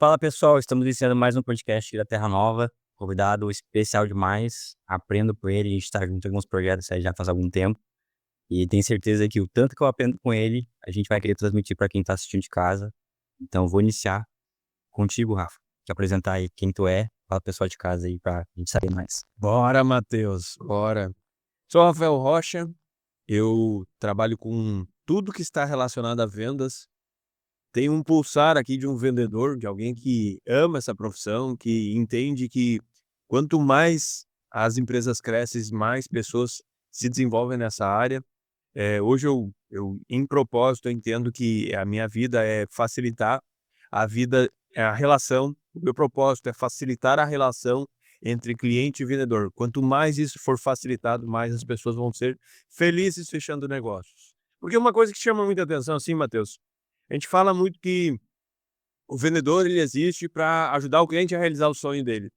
Fala pessoal, estamos iniciando mais um podcast da Terra Nova. Convidado especial demais. Aprendo com ele, a gente está junto em alguns projetos aí já faz algum tempo. E tenho certeza que o tanto que eu aprendo com ele, a gente vai querer transmitir para quem está assistindo de casa. Então vou iniciar contigo, Rafa. Te apresentar aí quem tu é. Fala pessoal de casa aí para a gente saber mais. Bora, Matheus, bora. Sou Rafael Rocha, eu trabalho com tudo que está relacionado a vendas. Tenho um pulsar aqui de um vendedor, de alguém que ama essa profissão, que entende que quanto mais as empresas crescem, mais pessoas se desenvolvem nessa área. Hoje em propósito, eu entendo que a minha vida é facilitar a vida, é a relação. O meu propósito é facilitar a relação entre cliente e vendedor. Quanto mais isso for facilitado, mais as pessoas vão ser felizes fechando negócios. Porque uma coisa que chama muita atenção, assim, Matheus, a gente fala muito que o vendedor ele existe para ajudar o cliente a realizar o sonho dele.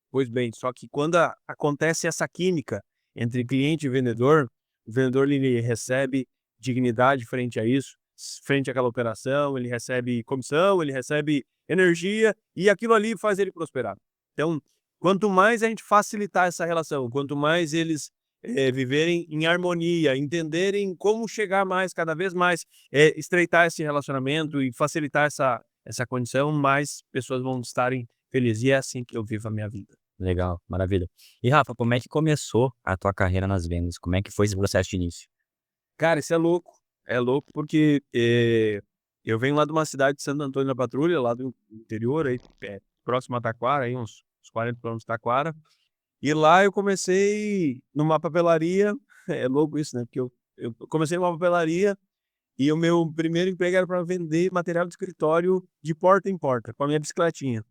Pois bem, só que quando acontece essa química entre cliente e vendedor, o vendedor ele recebe dignidade frente a isso, frente àquela operação, ele recebe comissão, ele recebe energia e aquilo ali faz ele prosperar. Então, quanto mais a gente facilitar essa relação, quanto mais eles viverem em harmonia, entenderem como chegar mais, cada vez mais, estreitar esse relacionamento e facilitar essa condição, mais pessoas vão estarem felizes. E é assim que eu vivo a minha vida. Legal, maravilha. E Rafa, como é que começou a tua carreira nas vendas? Como é que foi esse processo de início? Cara, isso é louco porque, eu venho lá de uma cidade de Santo Antônio da Patrulha, lá do interior, aí, próximo a Taquara, aí uns 40 quilômetros de Taquara, e lá eu comecei numa papelaria, é louco isso, né, porque eu comecei numa papelaria e o meu primeiro emprego era para vender material de escritório de porta em porta, com a minha bicicletinha.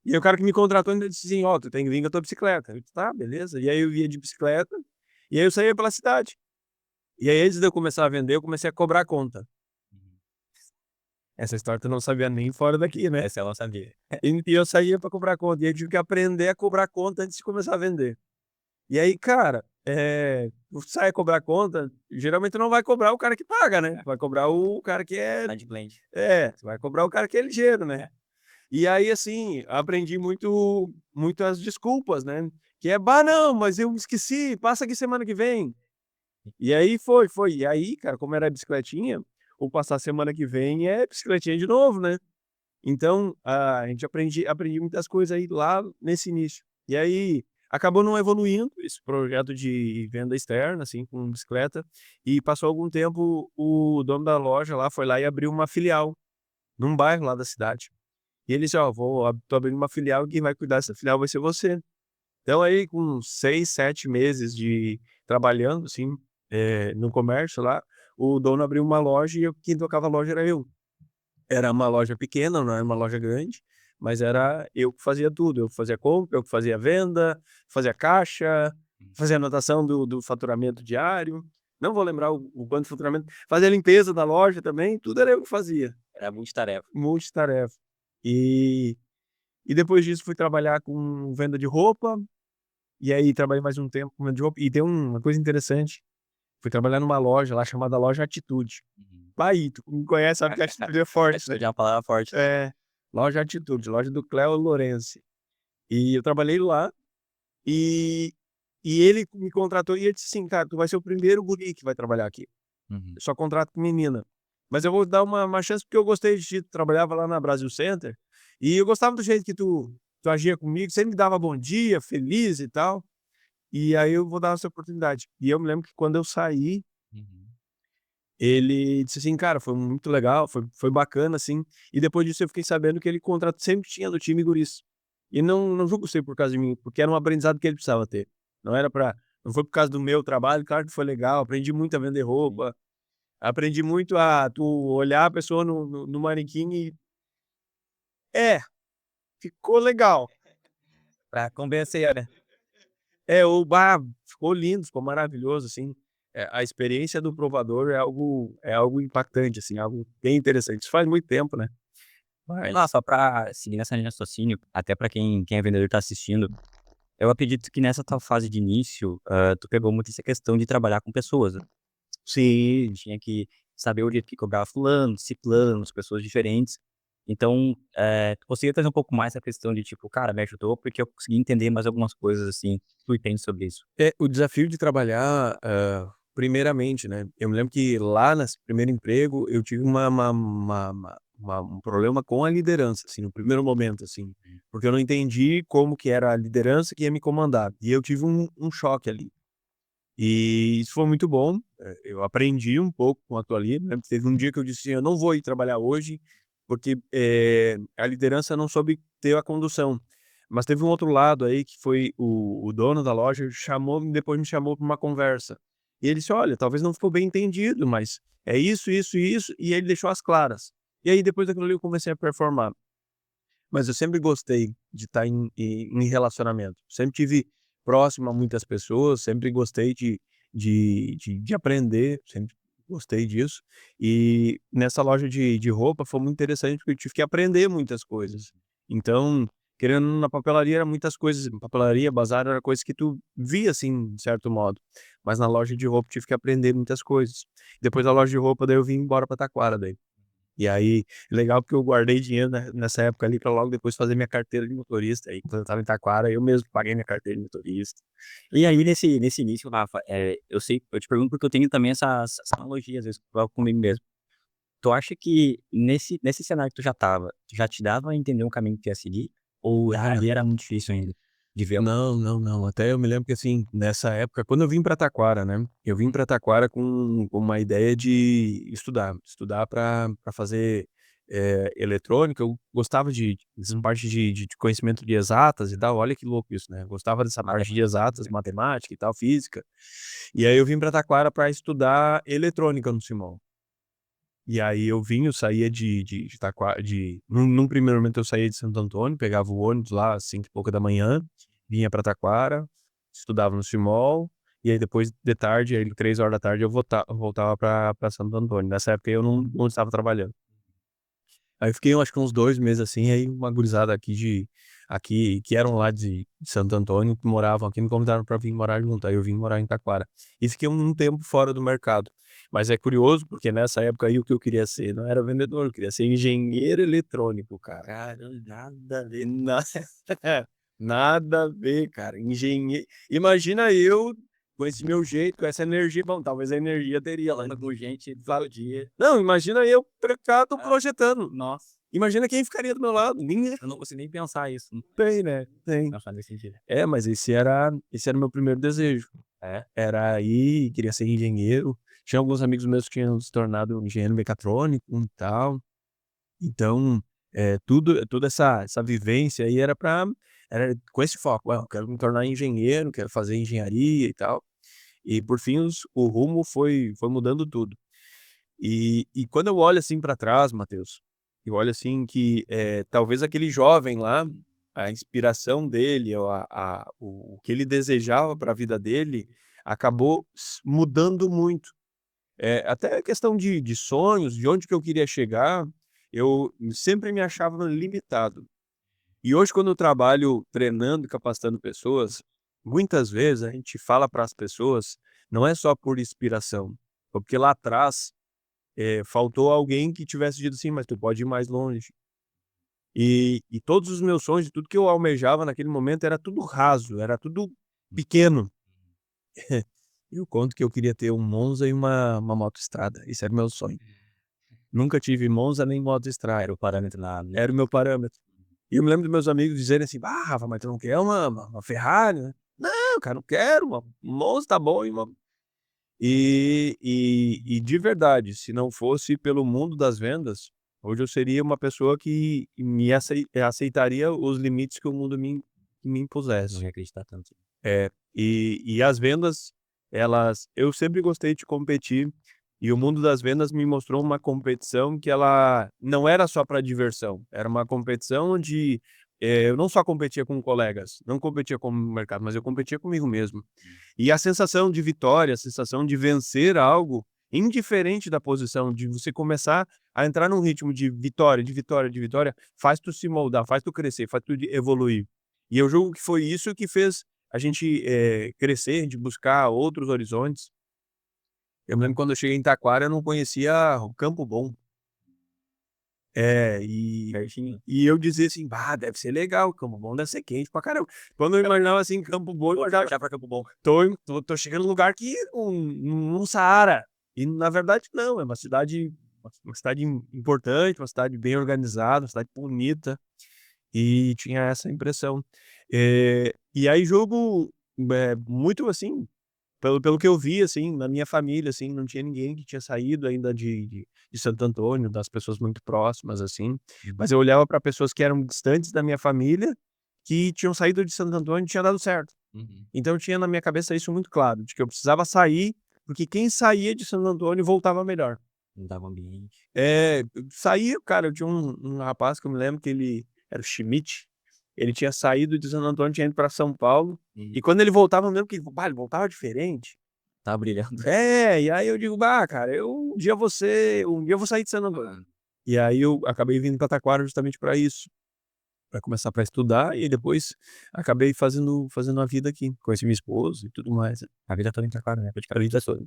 E aí o cara que me contratou ainda disse assim: "Ó, tu tem que vir com a tua bicicleta". Eu disse: "Tá, beleza". E aí eu ia de bicicleta, e aí eu saía pela cidade. E aí, antes de eu começar a vender, eu comecei a cobrar conta. Essa história tu não sabia nem fora daqui, né? Essa eu não sabia. E eu saía pra cobrar conta, e eu tive que aprender a cobrar conta antes de começar a vender. E aí, cara, tu sai a cobrar conta, geralmente tu não vai cobrar o cara que paga, né? Vai cobrar o cara que Inadimplente. tu vai cobrar o cara que é ligeiro, né? E aí, assim, aprendi muito as desculpas, né? Que é: "Bah, não, mas eu esqueci, passa aqui semana que vem". E aí foi. E aí, cara, como era bicicletinha, o passar semana que vem é bicicletinha de novo, né. Então, a gente aprendi muitas coisas aí lá nesse início. E aí, acabou não evoluindo esse projeto de venda externa, assim, com bicicleta, e passou algum tempo, o dono da loja lá foi lá e abriu uma filial, num bairro lá da cidade. E ele disse: "Ó, tô abrindo uma filial e quem vai cuidar dessa filial vai ser você". Então aí com 6, 7 meses de trabalhando, assim, no comércio lá, o dono abriu uma loja e quem tocava a loja era eu. Era uma loja pequena, não era uma loja grande, mas era eu que fazia tudo, eu que fazia compra, eu que fazia venda, fazia caixa, fazia anotação do faturamento diário, não vou lembrar o quanto faturamento, fazia limpeza da loja também, tudo era eu que fazia, Era multitarefa. multitarefa. E e depois disso fui trabalhar com venda de roupa, e aí trabalhei mais um tempo com venda de roupa, e tem uma coisa interessante, fui trabalhar numa loja lá chamada Loja Atitude. Uhum. Aí, tu me conhece, sabe que a atitude é forte, né. Atitude é uma palavra forte, né? É, Loja Atitude, loja do Cléo Lourenço. E eu trabalhei lá, e e ele me contratou e ele disse assim: "Cara, tu vai ser o primeiro guri que vai trabalhar aqui, Uhum. eu só contrato menina, mas eu vou dar uma chance porque eu gostei de ti", tu trabalhava lá na Brasil Center, e eu gostava do jeito que tu agia comigo, sempre me dava bom dia, feliz e tal. E aí eu vou dar essa oportunidade. E eu me lembro que quando eu saí, Uhum. ele disse assim: "Cara, foi muito legal, foi bacana, assim". E depois disso eu fiquei sabendo que ele contrato sempre tinha do time guris. E não julgo ser por causa de mim, porque era um aprendizado que ele precisava ter. Não era pra não foi por causa do meu trabalho, claro que foi legal, aprendi muito a vender Sim. roupa, aprendi muito a tu olhar a pessoa no manequim e é, ficou legal. Pra convencer, né? O bar ficou lindo, ficou maravilhoso, assim. A experiência do provador é algo impactante, assim, algo bem interessante. Isso faz muito tempo, né. Não, Mas só pra seguir nessa linha de raciocínio, até pra quem é vendedor e tá assistindo, eu acredito que nessa tua fase de início, tu pegou muito essa questão de trabalhar com pessoas, né? sim, Tinha que saber o jeito que cobrava fulano, ciclano, as pessoas diferentes. Então, tu conseguia trazer um pouco mais essa questão de tipo: "Cara, me ajudou porque eu consegui entender mais algumas coisas, assim". Tu entende sobre isso? O desafio de trabalhar, primeiramente, né, eu me lembro que lá nesse primeiro emprego eu tive um problema com a liderança, assim, no primeiro momento, assim, porque eu não entendi como que era a liderança que ia me comandar, e eu tive um choque ali. E isso foi muito bom, eu aprendi um pouco com aquilo ali, né, teve um dia que eu disse assim: "Eu não vou ir trabalhar hoje, porque, a liderança não soube ter a condução". Mas teve um outro lado aí que foi o dono da loja depois me chamou para uma conversa. E ele disse: "Olha, talvez não ficou bem entendido, mas é isso, isso e isso", e ele deixou as claras. E aí depois daquilo ali eu comecei a performar. Mas eu sempre gostei de estar em relacionamento. Sempre tive próximo a muitas pessoas, sempre gostei de aprender, sempre gostei disso. E nessa loja de roupa foi muito interessante, porque eu tive que aprender muitas coisas. Então, querendo ou não, na papelaria era muitas coisas, papelaria, bazar, era coisas que tu via, assim, de certo modo. Mas na loja de roupa eu tive que aprender muitas coisas. Depois da loja de roupa, daí eu vim embora para Taquara daí. E aí, legal porque eu guardei dinheiro nessa época ali pra logo depois fazer minha carteira de motorista, aí quando eu estava em Taquara, eu mesmo paguei minha carteira de motorista. E aí nesse início, Rafa, eu te pergunto porque eu tenho também essa analogia às vezes comigo mesmo. Tu acha que nesse cenário que tu já estava, já te dava a entender um caminho que tu ia seguir? Ou ali era muito difícil ainda de ver? Não, não, não, até eu me lembro que, assim, nessa época, quando eu vim pra Taquara, né, eu vim pra Taquara com uma ideia de estudar pra fazer, eletrônica, eu gostava dessa parte de conhecimento de exatas e tal, olha que louco isso, né, eu gostava dessa parte de exatas, matemática e tal, física. E aí eu vim pra Taquara pra estudar eletrônica no Simão. E aí eu saía de Taquara num primeiro momento eu saía de Santo Antônio, pegava o ônibus lá às 5h pouca, vinha pra Taquara, estudava no Simol, e aí depois de tarde, aí 3h eu voltava pra Santo Antônio. Nessa época eu não estava trabalhando. Aí eu fiquei eu acho que uns 2 meses assim, aí uma gurizada aqui que eram lá de Santo Antônio, que moravam aqui, me convidaram para vir morar junto, aí eu vim morar em Taquara. E fiquei um tempo fora do mercado. Mas é curioso, porque nessa época aí o que eu queria ser não era vendedor, eu queria ser engenheiro eletrônico, cara. Cara, nada a ver. Na nada a ver, cara, imagina eu com esse meu jeito, com essa energia, bom, talvez a energia teria lá, Falando com gente todo dia. não, imagina eu trancado Ah, projetando. nossa, Imagina quem ficaria do meu lado, ninguém. eu não consigo nem pensar isso. Não Tem, né, tem. não faz nem sentido. Mas esse era o meu primeiro desejo. É? Era ir, queria ser engenheiro. Tinha alguns amigos meus que tinham se tornado engenheiro mecatrônico e tal. Então, toda essa vivência aí era com esse foco: "Ah, eu quero me tornar engenheiro, quero fazer engenharia e tal". E por fim o rumo foi mudando tudo. E quando eu olho, assim, para trás, Matheus, eu olho, assim, que, talvez aquele jovem lá, a inspiração dele ou o que ele desejava para a vida dele, acabou mudando muito. Até a questão de sonhos, de onde que eu queria chegar, eu sempre me achava limitado. E hoje quando eu trabalho treinando e capacitando pessoas, muitas vezes a gente fala para as pessoas, não é só por inspiração, porque lá atrás faltou alguém que tivesse dito assim: "Mas tu pode ir mais longe". E todos os meus sonhos, tudo que eu almejava naquele momento era tudo raso, era tudo pequeno. Eu conto que eu queria ter um Monza e uma motoestrada, esse era o meu sonho. Nunca tive Monza nem Era motoestrada, o parâmetro na era o meu parâmetro. E eu me lembro dos meus amigos dizerem assim: "Ah, Rafa, mas tu não quer uma Ferrari, né?". "Não, cara, não quero, uma Monza tá bom e uma". E de verdade, se não fosse pelo mundo das vendas, hoje eu seria uma pessoa que aceitaria os limites que o mundo me não impusesse. ia acreditar tanto. E as vendas, eu sempre gostei de competir, e o mundo das vendas me mostrou uma competição que ela não era só para diversão, era uma competição onde, eu não só competia com colegas, não competia com o mercado, mas eu competia comigo mesmo. E a sensação de vitória, a sensação de vencer algo, indiferente da posição, de você começar a entrar num ritmo de vitória, de vitória, de vitória, faz tu se moldar, faz tu crescer, faz tu evoluir. E eu julgo que foi isso que fez a gente, crescer, de buscar outros horizontes. Eu me lembro quando eu cheguei em Taquara, eu não conhecia o Campo Bom. Certinho. E eu dizia assim, bah, deve ser legal, Campo Bom deve ser quente pra caramba. Quando eu imaginava assim, Campo Bom, eu já pra Campo Bom. Tô chegando num lugar que um Saara. E na verdade não, é uma cidade importante, uma cidade bem organizada, uma cidade bonita. E tinha essa impressão. E aí jogo, muito assim, pelo que eu vi, assim, na minha família, assim, não tinha ninguém que tinha saído ainda de Santo Antônio, das pessoas muito próximas, assim. Mas eu olhava para pessoas que eram distantes da minha família, que tinham saído de Santo Antônio e tinha dado certo. Uhum. Então eu tinha na minha cabeça isso muito claro, de que eu precisava sair, porque quem saía de Santo Antônio voltava melhor. Mudava o ambiente. Saía, cara, eu tinha um rapaz que eu me lembro que ele era o Schmidt, ele tinha saído de Santo Antônio, tinha ido para São Paulo, e quando ele voltava, eu lembro que ele voltava diferente. Tá brilhando. E aí eu digo: "Bah, cara, um dia eu vou sair de Santo Antônio". E aí eu acabei vindo pra Taquara justamente para isso, para começar para estudar e depois acabei fazendo a vida aqui. Conheci minha esposa e tudo mais. A vida toda em Taquara, né, praticamente a vida toda.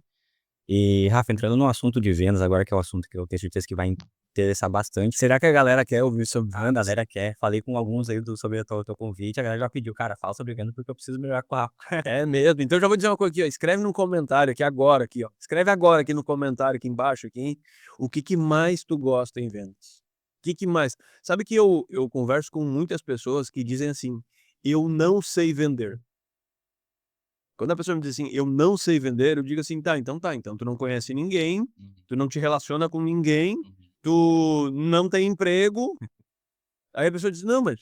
E, Rafa, entrando no assunto de vendas agora, que é o assunto que eu tenho certeza que vai interessar bastante. Será que a galera quer ouvir sobre vendas? A galera quer. Falei com alguns aí sobre o teu convite, a galera já pediu: "Cara, fala sobre vendas porque eu preciso melhorar com o Rafa". É mesmo. Então eu já vou dizer uma coisa aqui, ó, escreve num comentário aqui agora aqui, ó. Escreve agora aqui no comentário aqui embaixo aqui, o que mais tu gosta em vendas. O que mais? Sabe que eu converso com muitas pessoas que dizem assim: "Eu não sei vender". Quando a pessoa me diz assim: "Eu não sei vender", eu digo assim: tá, então tu não conhece ninguém, Uhum, tu não te relaciona com ninguém, uhum. tu não tem emprego". Aí a pessoa diz: "Não, mas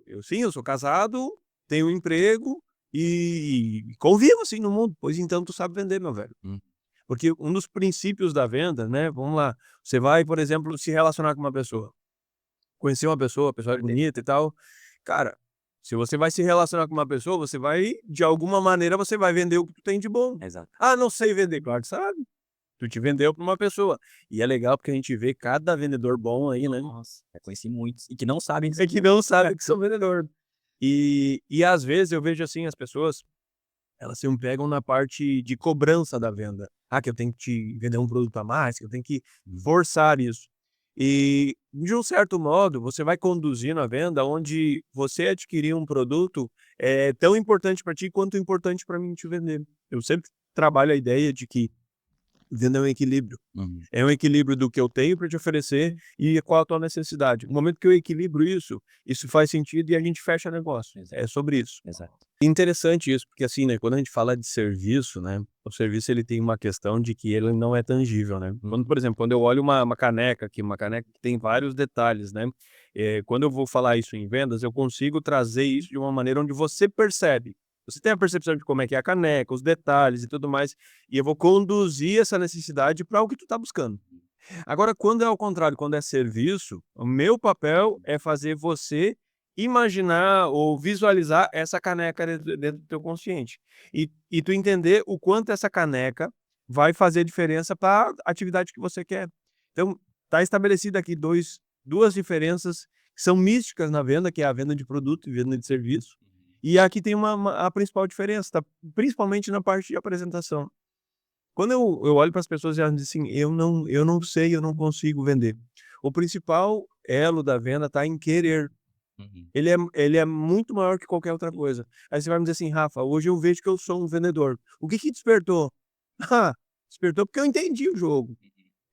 eu sim, eu sou casado, tenho um emprego e convivo, assim, no mundo". "Pois então tu sabe vender, meu velho". Hum. Porque um dos princípios da venda, né, vamos lá, você vai, por exemplo, se relacionar com uma pessoa, conhecer uma pessoa, a pessoa é bonita e tal, cara, se você vai se relacionar com uma pessoa, você vai de alguma maneira você vai vender o que tu tem de bom. Exato. "Ah, não sei vender", claro que sabe, tu te vendeu para uma pessoa. E é legal porque a gente vê cada vendedor bom aí, né. Nossa, já conheci muitos e que não sabem É que não sabe que são vendedor. E às vezes eu vejo assim as pessoas, elas se pegam na parte de cobrança da venda. Ah, que eu tenho que te vender um produto a mais, que eu tenho que forçar isso. E, de um certo modo, você vai conduzindo a venda onde você adquirir um produto é tão importante para ti quanto importante para mim te vender. Eu sempre trabalho a ideia de que venda é um equilíbrio. Uhum. É um equilíbrio do que eu tenho para te oferecer e qual a tua necessidade. No momento que eu equilibro isso faz sentido e a gente fecha negócio. Exato, É sobre isso. exato. Interessante isso, porque assim, né, quando a gente fala de serviço, né, o serviço ele tem uma questão de que ele não é tangível, né. Quando, por exemplo, quando eu olho uma caneca aqui, uma caneca que tem vários detalhes, né, quando eu vou falar isso em vendas, eu consigo trazer isso de uma maneira onde você percebe. Você tem a percepção de como é que é a caneca, os detalhes e tudo mais, e eu vou conduzir essa necessidade para o que tu está buscando. Agora, quando é ao contrário, quando é serviço, o meu papel é fazer você imaginar ou visualizar essa caneca dentro do teu consciente. E tu entender o quanto essa caneca vai fazer diferença para a atividade que você quer. Então, tá estabelecido aqui duas diferenças que são místicas na venda, que é a venda de produto e venda de serviço. E aqui tem a principal diferença, tá? Principalmente na parte de apresentação. Quando eu olho para as pessoas e elas dizem assim: eu não sei, eu não consigo vender". O principal elo da venda está em querer. Uhum. Ele é muito maior que qualquer outra coisa. Aí você vai me dizer assim: "Rafa, hoje eu vejo que eu sou um vendedor". O que que despertou? Ah, despertou porque eu entendi o jogo.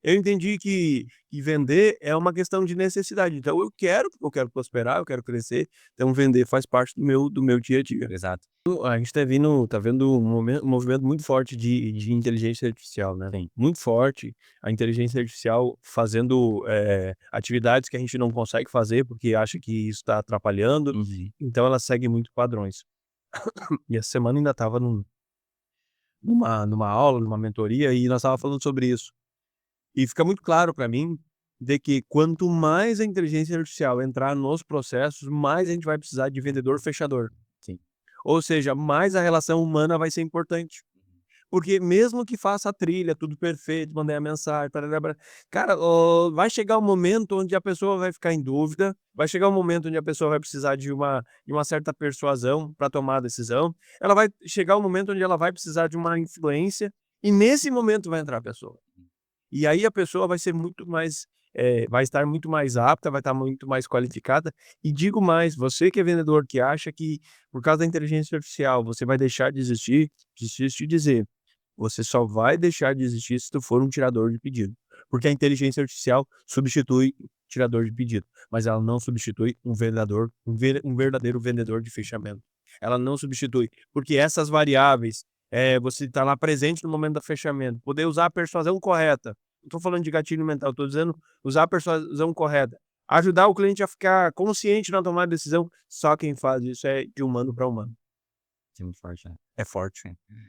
Eu entendi que vender é uma questão de necessidade. Então eu quero, porque eu quero prosperar, eu quero crescer, então vender faz parte do meu dia a dia. Exato. A gente tá vendo um movimento muito forte de inteligência artificial, né, Sim. muito forte, a inteligência artificial fazendo, atividades que a gente não consegue fazer, porque acha que isso está atrapalhando, Uhum. então ela segue muito padrões. E essa semana ainda estava numa aula, numa mentoria, e nós estava falando sobre isso. E fica muito claro para mim de que quanto mais a inteligência artificial entrar nos processos, mais a gente vai precisar de vendedor fechador. Sim. Ou seja, mais a relação humana vai ser importante. Porque mesmo que faça a trilha, tudo perfeito, mandei a mensagem, tarará, cara, vai chegar um momento onde a pessoa vai ficar em dúvida, vai chegar um momento onde a pessoa vai precisar de uma certa persuasão para tomar a decisão, ela vai chegar um momento onde ela vai precisar de uma influência, e nesse momento vai entrar a pessoa. E aí a pessoa vai ser muito mais vai estar muito mais apta, vai estar muito mais qualificada. E digo mais, você que é vendedor, que acha que por causa da inteligência artificial você vai deixar de existir, preciso te dizer, você só vai deixar de existir se tu for um tirador de pedido. Porque a inteligência artificial substitui o tirador de pedido, mas ela não substitui um verdadeiro vendedor de fechamento. Ela não substitui, porque essas variáveis, você está lá presente no momento do fechamento, poder usar a persuasão correta. Não estou falando de gatilho mental, estou dizendo usar a persuasão correta. Ajudar o cliente a ficar consciente na tomada de decisão, só quem faz isso é de humano para humano. Isso é muito forte, né? É forte,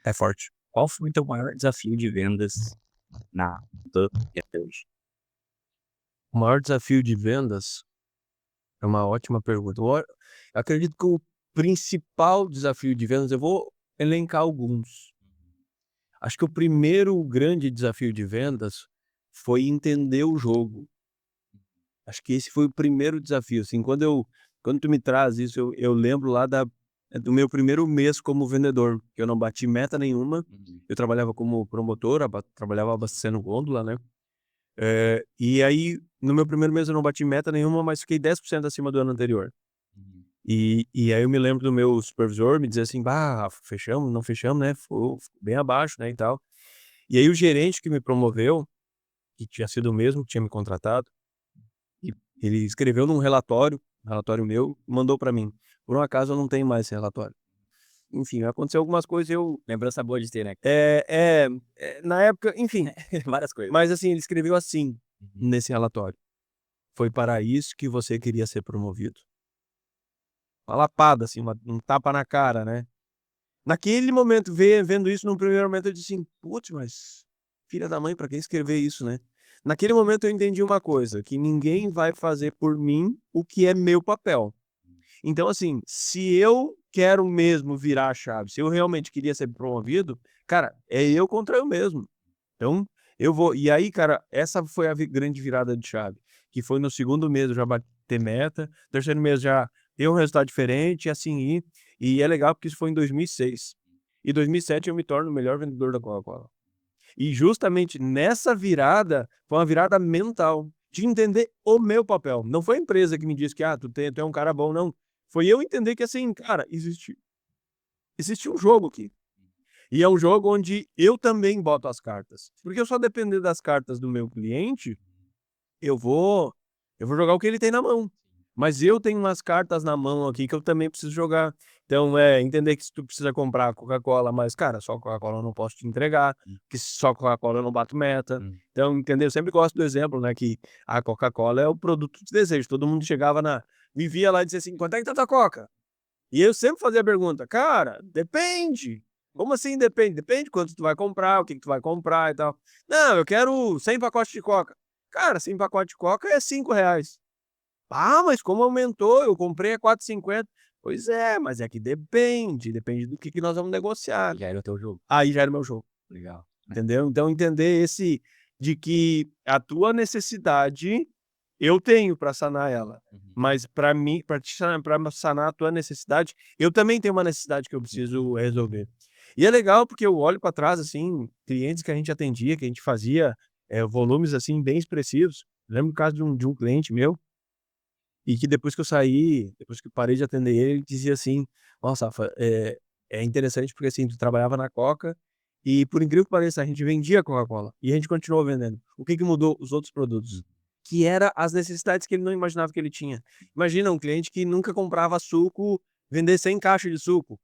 é forte. Qual foi o teu maior desafio de vendas na até hoje? O maior desafio de vendas é uma ótima pergunta. Acredito que o principal desafio de vendas, eu vou elencar alguns. Acho que o primeiro grande desafio de vendas foi entender o jogo. Acho que esse foi o primeiro desafio, assim, quando tu me traz isso, eu lembro lá do meu primeiro mês como vendedor, que eu não bati meta nenhuma, eu trabalhava como promotor, trabalhava abastecendo gôndola, né, e aí no meu primeiro mês eu não bati meta nenhuma, mas fiquei 10% acima do ano anterior. E aí eu me lembro do meu supervisor me dizer assim: "Bah, fechamos, não fechamos, né, ficou bem abaixo, né, e tal". E aí o gerente que me promoveu, que tinha sido o mesmo que tinha me contratado, e ele escreveu num relatório, meu, mandou para mim. Por um acaso eu não tenho mais esse relatório. Enfim, aconteceu algumas coisas, Lembrança boa de ter, né? na época, enfim, Várias coisas. mas assim, ele escreveu assim, Uhum. nesse relatório: "Foi para isso que você queria ser promovido". Uma lapada, assim, um tapa na cara, né. Naquele momento, vendo isso num primeiro momento, eu disse assim: "Putz, mas filha da mãe, pra que escrever isso, né?". Naquele momento eu entendi uma coisa, que ninguém vai fazer por mim o que é meu papel. Então, assim, se eu quero mesmo virar a chave, se eu realmente queria ser promovido, cara, é eu contra eu mesmo. Então, eu vou e aí, cara, essa foi a grande virada de chave, que foi no segundo mês eu já bater meta, terceiro mês já deu um resultado diferente, e assim e é legal porque isso foi em 2006. Em 2007 eu me torno o melhor vendedor da Coca-Cola. E justamente nessa virada, foi uma virada mental, de entender o meu papel. Não foi a empresa que me disse que: "Ah, tu é um cara bom", não. Foi eu entender que assim, cara, existe um jogo aqui. E é um jogo onde eu também boto as cartas. Porque eu só depender das cartas do meu cliente, eu vou jogar o que ele tem na mão. Mas eu tenho umas cartas na mão aqui que eu também preciso jogar. Então, entender que se tu precisa comprar Coca-Cola, mas, cara, só Coca-Cola eu não posso te entregar, que só Coca-Cola eu não bato meta. Hum. Então, entendeu? Eu sempre gosto do exemplo, né, que a Coca-Cola é o produto de desejo. Todo mundo chegava me via lá e dizia assim: "Quanto é que tá tua Coca?". E eu sempre fazia a pergunta: "Cara, depende". "Como assim depende?". "Depende quanto tu vai comprar, o que que tu vai comprar e tal". "Não, eu quero 100 pacotes de Coca". "Cara, 100 pacotes de Coca é R$ 5. "Ah, mas como aumentou? Eu comprei a 4,50". "Pois é, mas é que depende do que nós vamos negociar". Já era o teu jogo. Aí já era o meu jogo, Legal. entendeu? Então entender de que a tua necessidade, eu tenho para sanar ela, Uhum. mas para mim, para sanar a tua necessidade, eu também tenho uma necessidade que eu preciso resolver. E é legal porque eu olho para trás, assim, clientes que a gente atendia, que a gente fazia, volumes, assim, bem expressivos. Lembro do caso de um cliente meu, e que depois que eu saí, depois que eu parei de atender ele, ele dizia assim: "Nossa, Rafa, é interessante porque, assim, tu trabalhava na Coca e, por incrível que pareça, a gente vendia Coca-Cola e a gente continuou vendendo. O que que mudou? Os outros produtos". Que era as necessidades que ele não imaginava que ele tinha. Imagina um cliente que nunca comprava suco, vender 100 caixas de suco.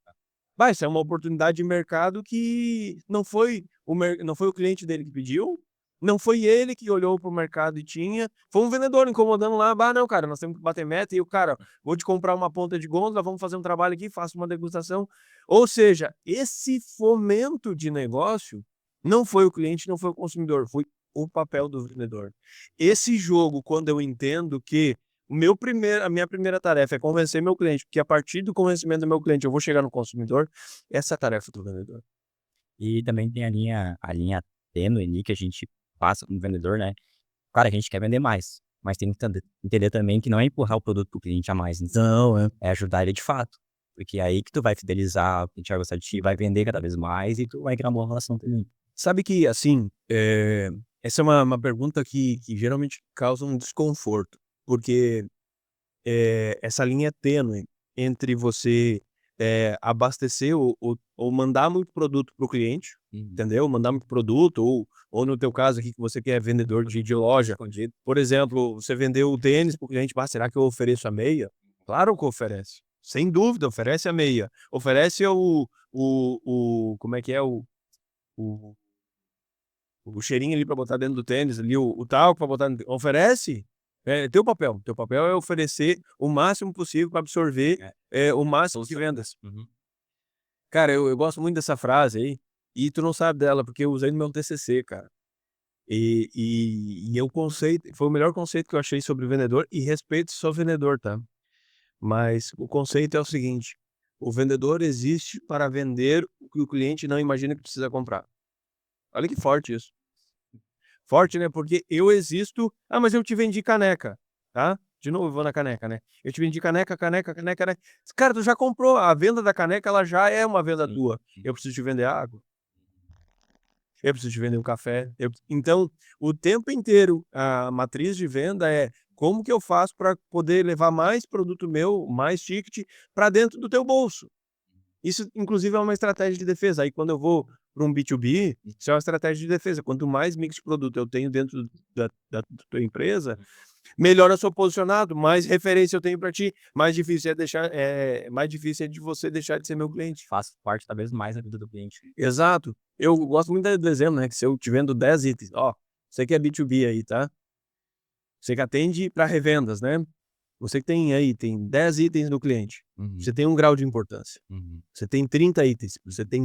Bah, isso é uma oportunidade de mercado que não foi o cliente dele que pediu, não foi ele que olhou para o mercado e tinha, foi um vendedor incomodando lá: "Bah, não, cara, nós temos que bater meta", e o cara: "Vou te comprar uma ponta de gôndola, vamos fazer um trabalho aqui, faça uma degustação". Ou seja, esse fomento de negócio não foi o cliente, não foi o consumidor, foi o papel do vendedor. Esse jogo, quando eu entendo que a minha primeira tarefa é convencer meu cliente, porque a partir do convencimento do meu cliente eu vou chegar no consumidor, essa é a tarefa do vendedor. E também tem a linha tênue ali que a gente passa como vendedor, né. Claro, a gente quer vender mais, mas tem que entender também que não é empurrar o produto para o cliente a mais, né, Não, é. é ajudar ele de fato. Porque é aí que tu vai fidelizar, o cliente vai gostar de ti, vai vender cada vez mais e tu vai criar uma boa relação também. Sabe que, assim, Essa é uma pergunta que geralmente causa um desconforto, porque essa linha é tênue entre você abastecer ou mandar muito produto para o cliente, entendeu? Mandar muito produto, ou no teu caso aqui, que você que é vendedor de loja, Escondido. por exemplo, você vendeu o tênis para o cliente, será que eu ofereço a meia? Claro que oferece, sem dúvida, oferece a meia, oferece como é que é o o cheirinho ali para botar dentro do tênis, ali o talco para botar oferece, é teu papel é oferecer o máximo possível para absorver, o máximo de vendas. Uhum. Cara, eu gosto muito dessa frase aí, e tu não sabe dela, porque eu usei no meu TCC, cara. E o conceito foi o melhor conceito que eu achei sobre vendedor, e respeito, sou vendedor, tá. Mas o conceito é o seguinte: o vendedor existe para vender o que o cliente não imagina que precisa comprar. Olha que forte isso. Forte, né, porque eu existo mas eu te vendi caneca, tá. De novo eu vou na caneca, né. Eu te vendi caneca, caneca, caneca, caneca. Cara, tu já comprou, a venda da caneca ela já é uma venda Sim, tua. sim. Eu preciso te vender água, eu preciso te vender um café, então, o tempo inteiro a matriz de venda é: como que eu faço para poder levar mais produto meu, mais ticket para dentro do teu bolso? Isso inclusive é uma estratégia de defesa, aí quando eu vou para um B2B, isso é uma estratégia de defesa, quanto mais mix de produto eu tenho dentro da tua empresa, melhor eu sou posicionado, mais referência eu tenho para ti, mais difícil é de você deixar de ser meu cliente. Faz parte cada vez mais da vida do cliente. Exato. Eu gosto muito do exemplo, né, que se eu te vendo 10 itens, ó, você que é B2B aí, tá, você que atende para revendas, né, você que tem 10 itens no cliente, Uhum, você tem um grau de importância. uhum. Você tem 30 itens, você tem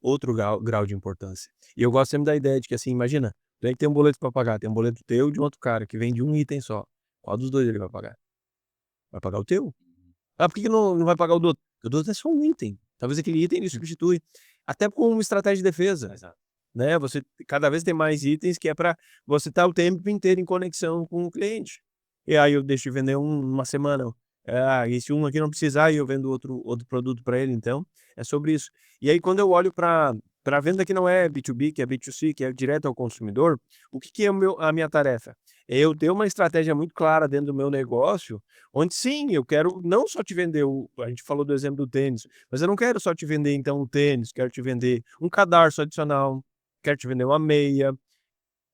outro grau de importância. E eu gosto sempre da ideia de que, assim, imagina, tu aí tem um boleto para pagar, tem um boleto teu e de um outro cara que vende um item só. Qual dos 2 ele vai pagar? Vai pagar o teu. Ah, por que que não vai pagar o do outro? Porque o do outro é só um item. Talvez aquele item ele substitui. Até com uma estratégia de defesa, Exato. né, você cada vez tem mais itens que é para você estar o tempo inteiro em conexão com o cliente. E aí eu deixo de vender uma semana, esse um aqui não precisar e eu vendo outro produto para ele, então, é sobre isso. E aí quando eu olho para venda que não é B2B, que é B2C, que é direto ao consumidor, o que que é a minha tarefa? É eu ter uma estratégia muito clara dentro do meu negócio, onde sim, eu quero não só te vender a gente falou do exemplo do tênis, mas eu não quero só te vender então o tênis, quero te vender um cadarço adicional, quero te vender uma meia.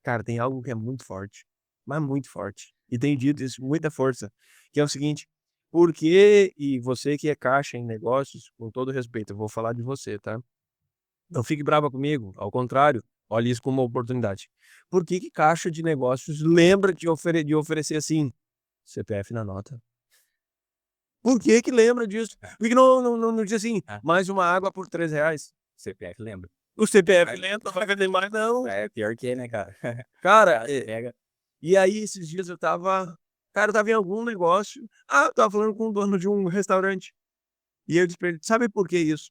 Cara, tem algo que é muito forte, mas muito forte, e tenho dito isso com muita força, que é o seguinte: por que e você que é caixa em negócios, com todo respeito, eu vou falar de você, tá? Não fique brava comigo, ao contrário, olhe isso como uma oportunidade. Por que que caixa de negócios lembra de oferecer assim, CPF na nota? Por que que lembra disso? É, Por que não diz assim: é. "Mais uma água por R$ 3,00"? CPF lembra. O CPF lembra, não vai vender mais não. É, pior que é, né, cara. Cara, Pega. e aí esses dias eu estava em algum negócio, eu estava falando com o dono de um restaurante, e eu disse pra ele: "Sabe por que isso?".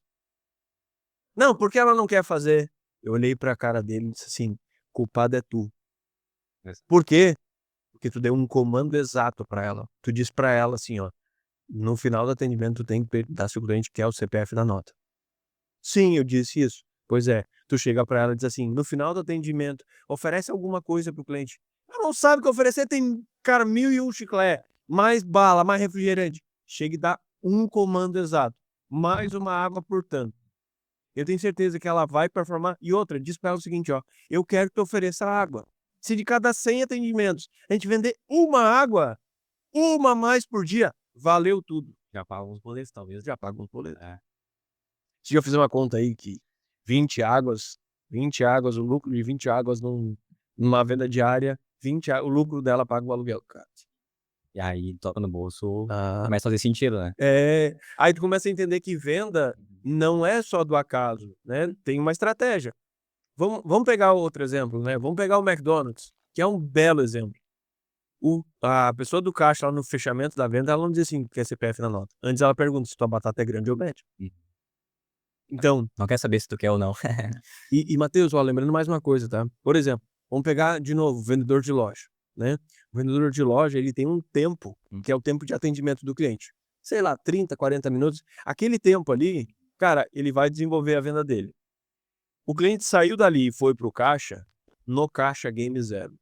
"Não, porque ela não quer fazer". Eu olhei pra cara dele e disse assim: "Culpado é tu". Exa "Por quê?". "Porque tu deu um comando exato pra ela. Tu disse pra ela assim, ó: 'No final do atendimento tu tem que perguntar se o cliente quer o CPF na nota'". "Sim, eu disse isso". "Pois é, tu chega pra ela e diz assim: 'No final do atendimento, oferece alguma coisa para o cliente'". Ela não sabe o que oferecer, tem, cara, 1001 chiclete, mais bala, mais refrigerante. Chega e dá um comando exato, mais uma água por tanto. Eu tenho certeza que ela vai performar. E outra, diz pra ela o seguinte, ó: "Eu quero que tu ofereça água. Se de cada 100 atendimentos a gente vender uma água, uma a mais por dia, valeu tudo". Já paga uns boletos, talvez. Já paga um boleto. É. Se eu fizer uma conta aí que 20 águas 20 águas, o lucro de 20 águas numa venda diária, 20 o lucro dela paga o aluguel, cara. E aí toca no bolso, Ah. começa a fazer sentido, né. Aí tu começa a entender que venda não é só do acaso, né, tem uma estratégia. Vamos pegar outro exemplo, né, vamos pegar o McDonald's, que é um belo exemplo. A pessoa do caixa lá no fechamento da venda, ela não diz assim: "Quer CPF na nota?". Antes ela pergunta se tua batata é grande ou média. Hum. Então, Não quer saber se tu quer ou não. Matheus, ó, lembrando mais uma coisa, tá? Por exemplo, vamos pegar de novo o vendedor de loja, né? O vendedor de loja, ele tem um tempo, que é o tempo de atendimento do cliente. Sei lá, 30, 40 minutos. Aquele tempo ali, cara, ele vai desenvolver a venda dele. O cliente saiu dali e foi para o caixa, no caixa game zero.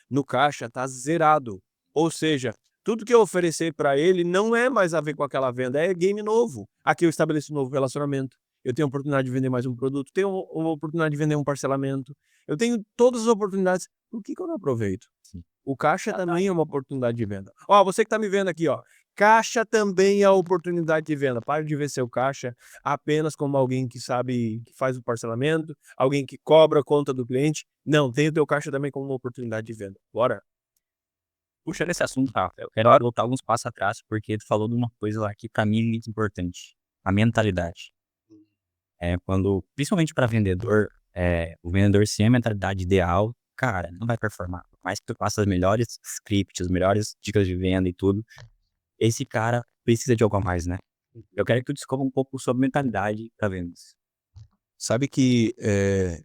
No caixa tá zerado. Ou seja, tudo que eu oferecer para ele não é mais a ver com aquela venda, é game novo. Aqui eu estabeleço um novo relacionamento, eu tenho a oportunidade de vender mais um produto, tenho uma oportunidade de vender um parcelamento, eu tenho todas as oportunidades. Por que eu não aproveito? Sim. O caixa também é uma oportunidade de venda. Ó, você que está me vendo aqui, ó, caixa também é oportunidade de venda. Pare de ver seu caixa apenas como alguém que sabe, que faz o parcelamento, alguém que cobra a conta do cliente. Não, tem o teu caixa também como uma oportunidade de venda. Bora? Puxando esse assunto, Rafa, eu quero voltar alguns passos atrás, porque tu falou de uma coisa lá que pra mim é muito importante, a mentalidade. Quando, principalmente para vendedor, o vendedor sem a mentalidade ideal, cara, não vai performar. Por mais que tu faça as melhores scripts, as melhores dicas de venda e tudo, esse cara precisa de algo a mais, né? Eu quero que tu descubra um pouco sobre mentalidade para vendas. Sabe que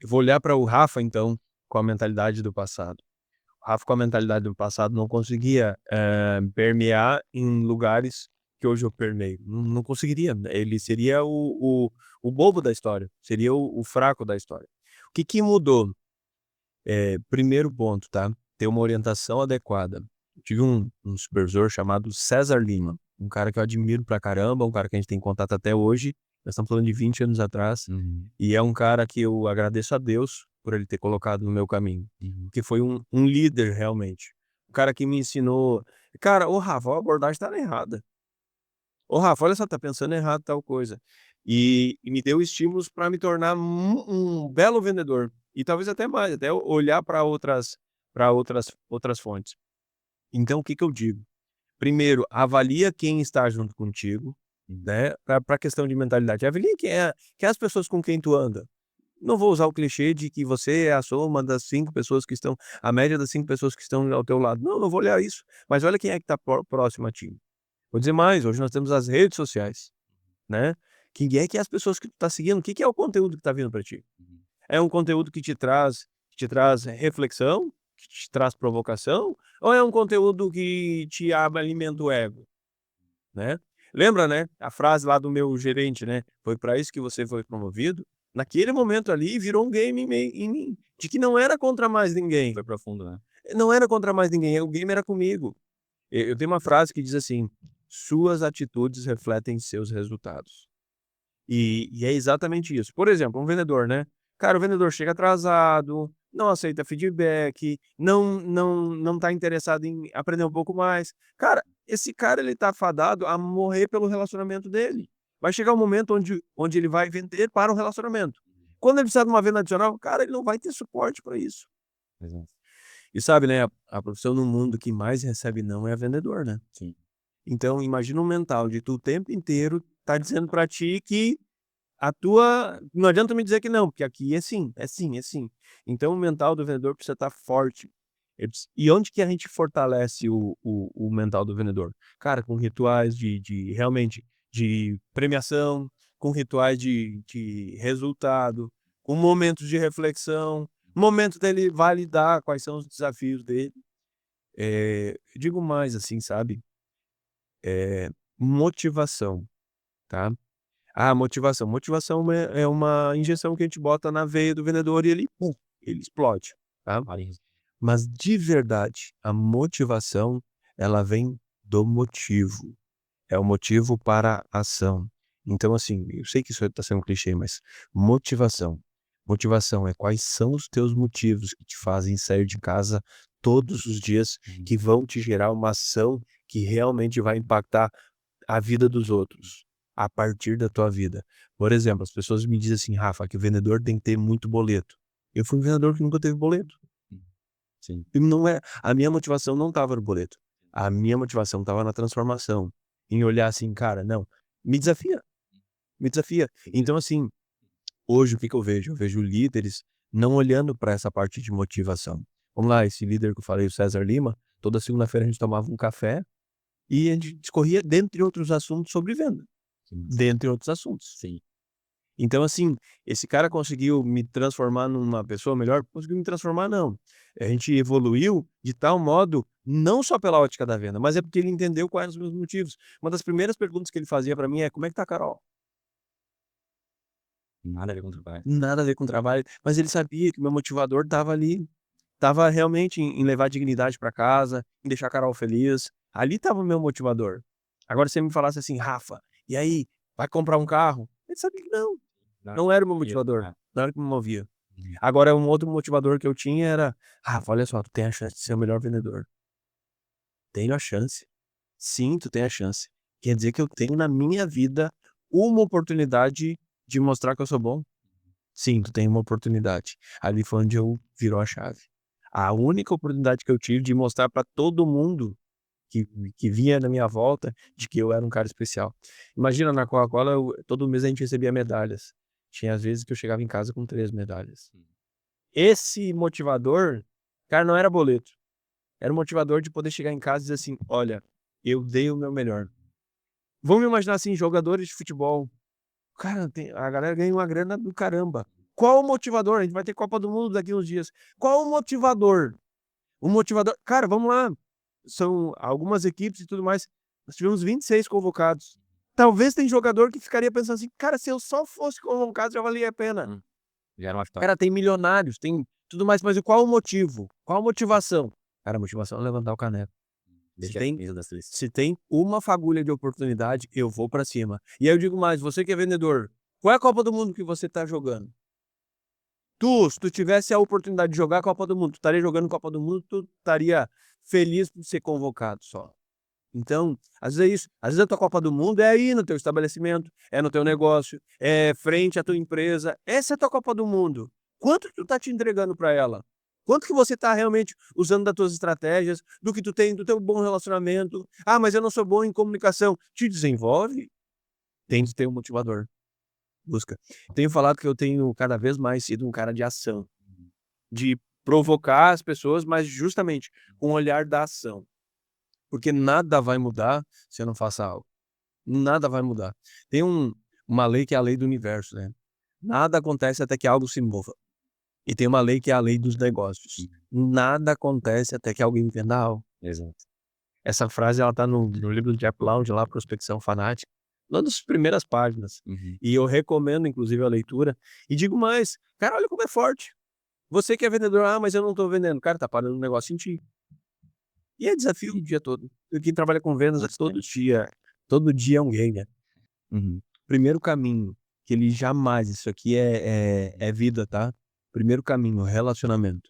eu vou olhar para o Rafa, então, com a mentalidade do passado. O Rafa, com a mentalidade do passado, não conseguia permear em lugares que hoje eu permeio. Não conseguiria. Ele seria o bobo da história, seria o fraco da história. O que mudou? Primeiro ponto, tá? Ter uma orientação adequada. Eu tive um supervisor chamado César Lima, um cara que eu admiro pra caramba, um cara que a gente tem contato até hoje. Nós estamos falando de 20 anos atrás. E é um cara que eu agradeço a Deus por ele ter colocado no meu caminho. Que foi um líder, realmente. Um cara que me ensinou. Cara, ô Rafa, a abordagem tá errada. Ô Rafa, olha só, tá pensando errado tal coisa. E me deu estímulos para me tornar um belo vendedor. E talvez até mais, até olhar para outras fontes. Então, o que eu digo? Primeiro, avalia quem está junto contigo, né? Para a questão de mentalidade. Avalia quem é as pessoas com quem tu anda. Não vou usar o clichê de que você é a soma das 5 pessoas que estão, a média das 5 pessoas que estão ao teu lado. Não, não vou olhar isso. Mas olha quem é que está próximo a ti. Vou dizer mais, hoje nós temos as redes sociais, né? Quem é que é as pessoas que tu tá seguindo? O que é o conteúdo que tá vindo para ti? É um conteúdo que te traz reflexão, que te traz provocação, ou é um conteúdo que te alimenta o ego, né? Lembra, né, a frase lá do meu gerente, né? Foi para isso que você foi promovido? Naquele momento ali virou um game em mim, de que não era contra mais ninguém. Foi profundo, né? Não era contra mais ninguém, o game era comigo. Eu tenho uma frase que diz assim: suas atitudes refletem seus resultados. E é exatamente isso. Por exemplo, um vendedor, né? Cara, o vendedor chega atrasado, não aceita feedback, não tá interessado em aprender um pouco mais. Cara, esse cara ele tá fadado a morrer pelo relacionamento dele. Vai chegar um momento onde ele vai vender para o relacionamento. Quando ele precisar de uma venda adicional, cara, ele não vai ter suporte para isso. Exato. E sabe, né, a profissão no mundo que mais recebe não é a vendedor, né? Sim. Então, imagina um mental de tu o tempo inteiro tá dizendo para ti que a tua não adianta me dizer que não, porque aqui é sim, é sim, é sim. Então o mental do vendedor precisa estar forte. E onde que a gente fortalece o mental do vendedor? Cara, com rituais de realmente de premiação, com rituais de resultado, com momentos de reflexão, momento dele validar quais são os desafios dele. Digo mais assim, sabe? Motivação, tá? Motivação. Motivação é uma injeção que a gente bota na veia do vendedor e ele, pum, ele explode, tá? Vale. Mas de verdade, a motivação, ela vem do motivo. É o motivo para a ação. Então, assim, eu sei que isso está sendo um clichê, mas motivação. Motivação é quais são os teus motivos que te fazem sair de casa todos os dias, que vão te gerar uma ação que realmente vai impactar a vida dos outros, a partir da tua vida. Por exemplo, as pessoas me dizem assim: "Rafa, que o vendedor tem que ter muito boleto". Eu fui um vendedor que nunca teve boleto. Sim. E não é a minha motivação não estava no boleto. A minha motivação estava na transformação, em olhar assim: "Cara, não, me desafia, me desafia". Então, assim, hoje o que eu vejo? Eu vejo líderes não olhando para essa parte de motivação. Vamos lá, esse líder que eu falei, o César Lima, toda segunda-feira a gente tomava um café e a gente discorria, dentre outros assuntos, sobre venda. Sim. Dentre outros assuntos. Sim. Então, assim, esse cara conseguiu me transformar numa pessoa melhor? Conseguiu me transformar, não. A gente evoluiu de tal modo, não só pela ótica da venda, mas é porque ele entendeu quais eram os meus motivos. Uma das primeiras perguntas que ele fazia para mim é: "Como é que tá a Carol?". Nada a ver com o trabalho. Nada a ver com o trabalho, mas ele sabia que o meu motivador estava ali, estava realmente em levar dignidade para casa, em deixar a Carol feliz. Ali estava o meu motivador. Agora se ele me falasse assim: "Rafa, e aí, vai comprar um carro?" Ele sabia que não, Não, não era o meu isso, motivador, é. não era o que me movia. Uhum. Agora um outro motivador que eu tinha era: "Rafa, olha só, tu tem a chance de ser o melhor vendedor. Tenho a chance. Sim, tu tem a chance. Quer dizer que eu tenho na minha vida uma oportunidade de mostrar que eu sou bom? Sim, tu tem uma oportunidade." Ali foi onde eu virou a chave. A única oportunidade que eu tive de mostrar para todo mundo que que via na minha volta, de que eu era um cara especial. Imagina, na Coca-Cola todo mês a gente recebia medalhas. Tinha às vezes que eu chegava em casa com 3 medalhas. Esse motivador, cara, não era boleto. Era um motivador de poder chegar em casa e dizer assim: "Olha, eu dei o meu melhor." Vamos imaginar assim, jogadores de futebol. Cara, a galera ganha uma grana do caramba. Qual o motivador? A gente vai ter Copa do Mundo daqui uns dias. Qual o motivador? O motivador, cara, vamos lá, são algumas equipes e tudo mais, nós tivemos 26 convocados. Talvez tem jogador que ficaria pensando assim: "Cara, se eu só fosse convocado já valia a pena." Hum, já era uma vitória. Cara, tem milionários, tem tudo mais, mas qual o motivo? Qual a motivação? Cara, a motivação é levantar o caneco. Se Vestir a tem camisa da seleção. se tem uma fagulha de oportunidade, eu vou pra cima. E aí eu digo mais, você que é vendedor, qual é a Copa do Mundo que você tá jogando? Se tu tivesse a oportunidade de jogar a Copa do Mundo, tu estaria jogando Copa do Mundo, tu estaria feliz por ser convocado só. Então, às vezes é isso, às vezes a tua Copa do Mundo é aí no teu estabelecimento, é no teu negócio, é frente à tua empresa, essa é a tua Copa do Mundo. Quanto tu tá te entregando para ela? Quanto que você tá realmente usando das tuas estratégias, do que tu tem, do teu bom relacionamento? "Ah, mas eu não sou bom em comunicação." Te desenvolve, tem de ter um motivador. Busca. Tenho falado que eu tenho cada vez mais sido um cara de ação, de provocar as pessoas, mas justamente com o olhar da ação. Porque nada vai mudar se eu não faço algo. Nada vai mudar. Tem uma lei que é a lei do universo, né. Nada acontece até que algo se mova. E tem uma lei que é a lei dos negócios. Nada acontece até que alguém venda algo. Exato. Essa frase ela tá no livro do Jack Lounge lá, Prospecção Fanática, uma das primeiras páginas. Uhum. E eu recomendo inclusive a leitura, e digo mais, cara, olha como é forte. Você que é vendedor: "Ah, mas eu não tô vendendo." Cara, tá parando um negócio em ti. E é desafio o dia todo. E quem trabalha com vendas é todo dia é um game, né. Uhum. Primeiro caminho, que ele jamais, isso aqui é vida, tá. Primeiro caminho, relacionamento.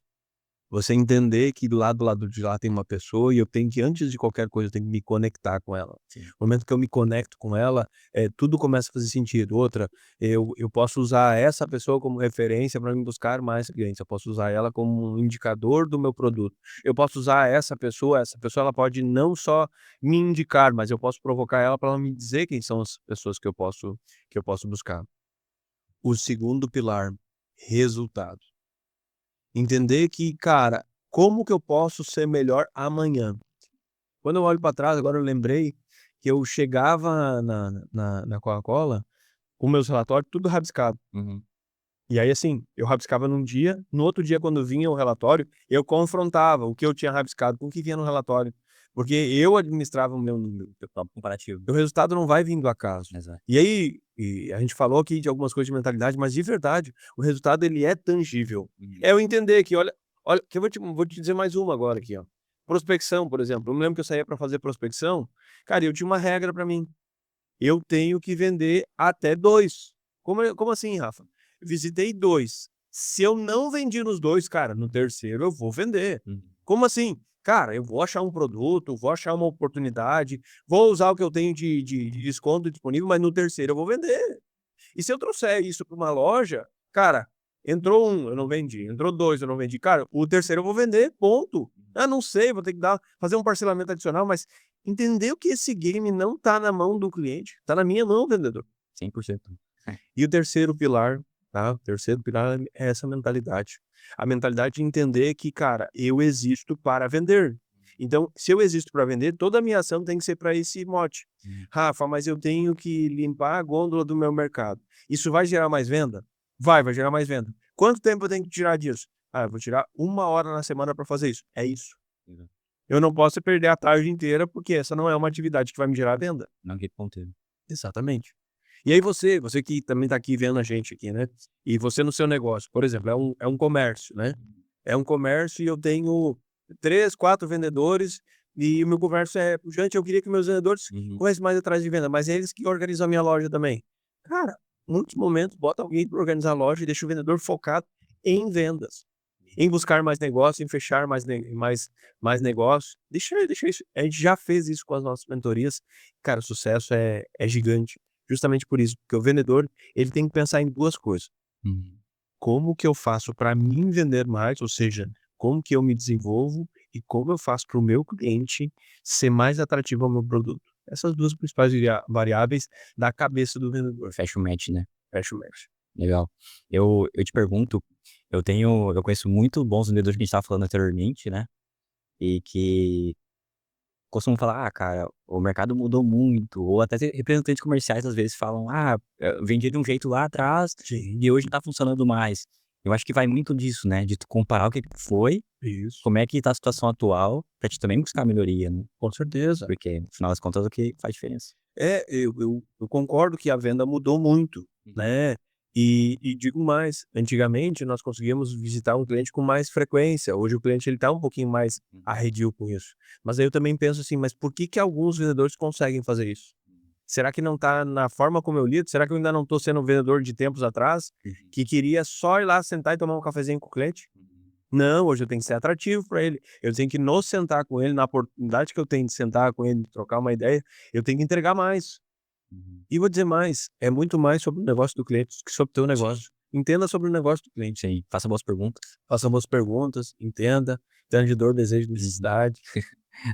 Você entender que do lado de lá tem uma pessoa e eu tenho que, antes de qualquer coisa, eu tenho que me conectar com ela. Sim. No momento que eu me conecto com ela, tudo começa a fazer sentido. Outra, eu posso usar essa pessoa como referência para me buscar mais clientes, eu posso usar ela como um indicador do meu produto. Eu posso usar essa pessoa ela pode não só me indicar, mas eu posso provocar ela para ela me dizer quem são as pessoas que eu posso buscar. O segundo pilar, resultado. Entender que, cara, como que eu posso ser melhor amanhã? Quando eu olho para trás, agora eu lembrei que eu chegava na Coca-Cola com meus relatórios tudo rabiscado. Uhum. E aí, assim, eu rabiscava num dia, no outro dia quando vinha o relatório, eu confrontava o que eu tinha rabiscado com o que vinha no relatório, porque eu administrava o meu número. Teu próprio comparativo. O resultado não vai vir do acaso. Exato. E aí, a gente falou aqui de algumas coisas de mentalidade, mas de verdade, o resultado ele é tangível. Uhum. É eu entender que olha, que eu vou te dizer mais uma agora aqui, ó. Prospecção, por exemplo, eu me lembro que eu saía para fazer prospecção, cara, eu tinha uma regra para mim, eu tenho que vender até 2. Como assim, Rafa? Visitei 2. Se eu não vendi nos 2, cara, no terceiro eu vou vender. Uhum. Como assim? Cara, eu vou achar um produto, vou achar uma oportunidade, vou usar o que eu tenho de desconto disponível, mas no terceiro eu vou vender. E se eu trouxer isso para uma loja, cara, entrou 1, eu não vendi, entrou 2, eu não vendi, cara, o terceiro eu vou vender, ponto. Ah, não sei, vou ter que fazer um parcelamento adicional, mas entendeu que esse game não tá na mão do cliente, tá na minha mão, vendedor. 100%. É. E o terceiro pilar, tá, o terceiro pilar é essa mentalidade. A mentalidade de entender que, cara, eu existo para vender. Então, se eu existo para vender, toda a minha ação tem que ser para esse mote. Uhum. "Rafa, mas eu tenho que limpar a gôndola do meu mercado." Isso vai gerar mais venda? Vai gerar mais venda. Quanto tempo eu tenho que tirar disso? "Ah, eu vou tirar 1 hora na semana para fazer isso." É isso. Exato. Eu não posso perder a tarde inteira, porque essa não é uma atividade que vai me gerar venda. Não que ponteiro. Exatamente. E aí você que também tá aqui vendo a gente aqui, né? E você no seu negócio, por exemplo, é um comércio, né? É um comércio e eu tenho 3, 4 vendedores e o meu comércio é pujante, eu queria que meus vendedores corressem mais atrás de venda, mas é eles que organizam a minha loja também. Cara, muitos momentos bota alguém para organizar a loja e deixa o vendedor focado em vendas, em buscar mais negócio, em fechar mais negócio. Deixa isso. A gente já fez isso com as nossas mentorias. Cara, o sucesso é gigante. Justamente por isso, porque o vendedor, ele tem que pensar em 2 coisas. Uhum. Como que eu faço para mim vender mais, ou seja, como que eu me desenvolvo e como eu faço para o meu cliente ser mais atrativo ao meu produto. Essas 2 principais variáveis da cabeça do vendedor. Fecha o match, né? Fecha o mês. Legal. Eu te pergunto, eu conheço muito bons vendedores que a gente estava falando anteriormente, né, e que costumam falar: "Ah, cara, o mercado mudou muito", ou até representantes comerciais às vezes falam: "Ah, vendia de um jeito lá atrás Sim, e hoje não tá funcionando mais". Eu acho que vai muito disso, né, de tu comparar o que que foi, isso. como é que tá a situação atual, pra te também buscar melhoria, né, Com certeza. porque no final das contas é o que faz diferença. Eu concordo que a venda mudou muito, Uhum. né, e digo mais, antigamente nós conseguíamos visitar um cliente com mais frequência, hoje o cliente ele tá um pouquinho mais Uhum. arredio com isso. Mas aí eu também penso assim, mas por que que alguns vendedores conseguem fazer isso? Será que não tá na forma como eu lido? Será que eu ainda não tô sendo um vendedor de tempos atrás, Uhum. que queria só ir lá sentar e tomar um cafezinho com o cliente? Uhum. Não, hoje eu tenho que ser atrativo para ele. Eu tenho que no sentar com ele, na oportunidade que eu tenho de sentar com ele, de trocar uma ideia, eu tenho que entregar mais. Uhum. E vou dizer mais, é muito mais sobre o negócio do cliente do que sobre o teu Sim, negócio. Entenda sobre o negócio do cliente. sim. Faça boas perguntas. Faça boas perguntas, entenda de dor, desejo, Uhum. necessidade.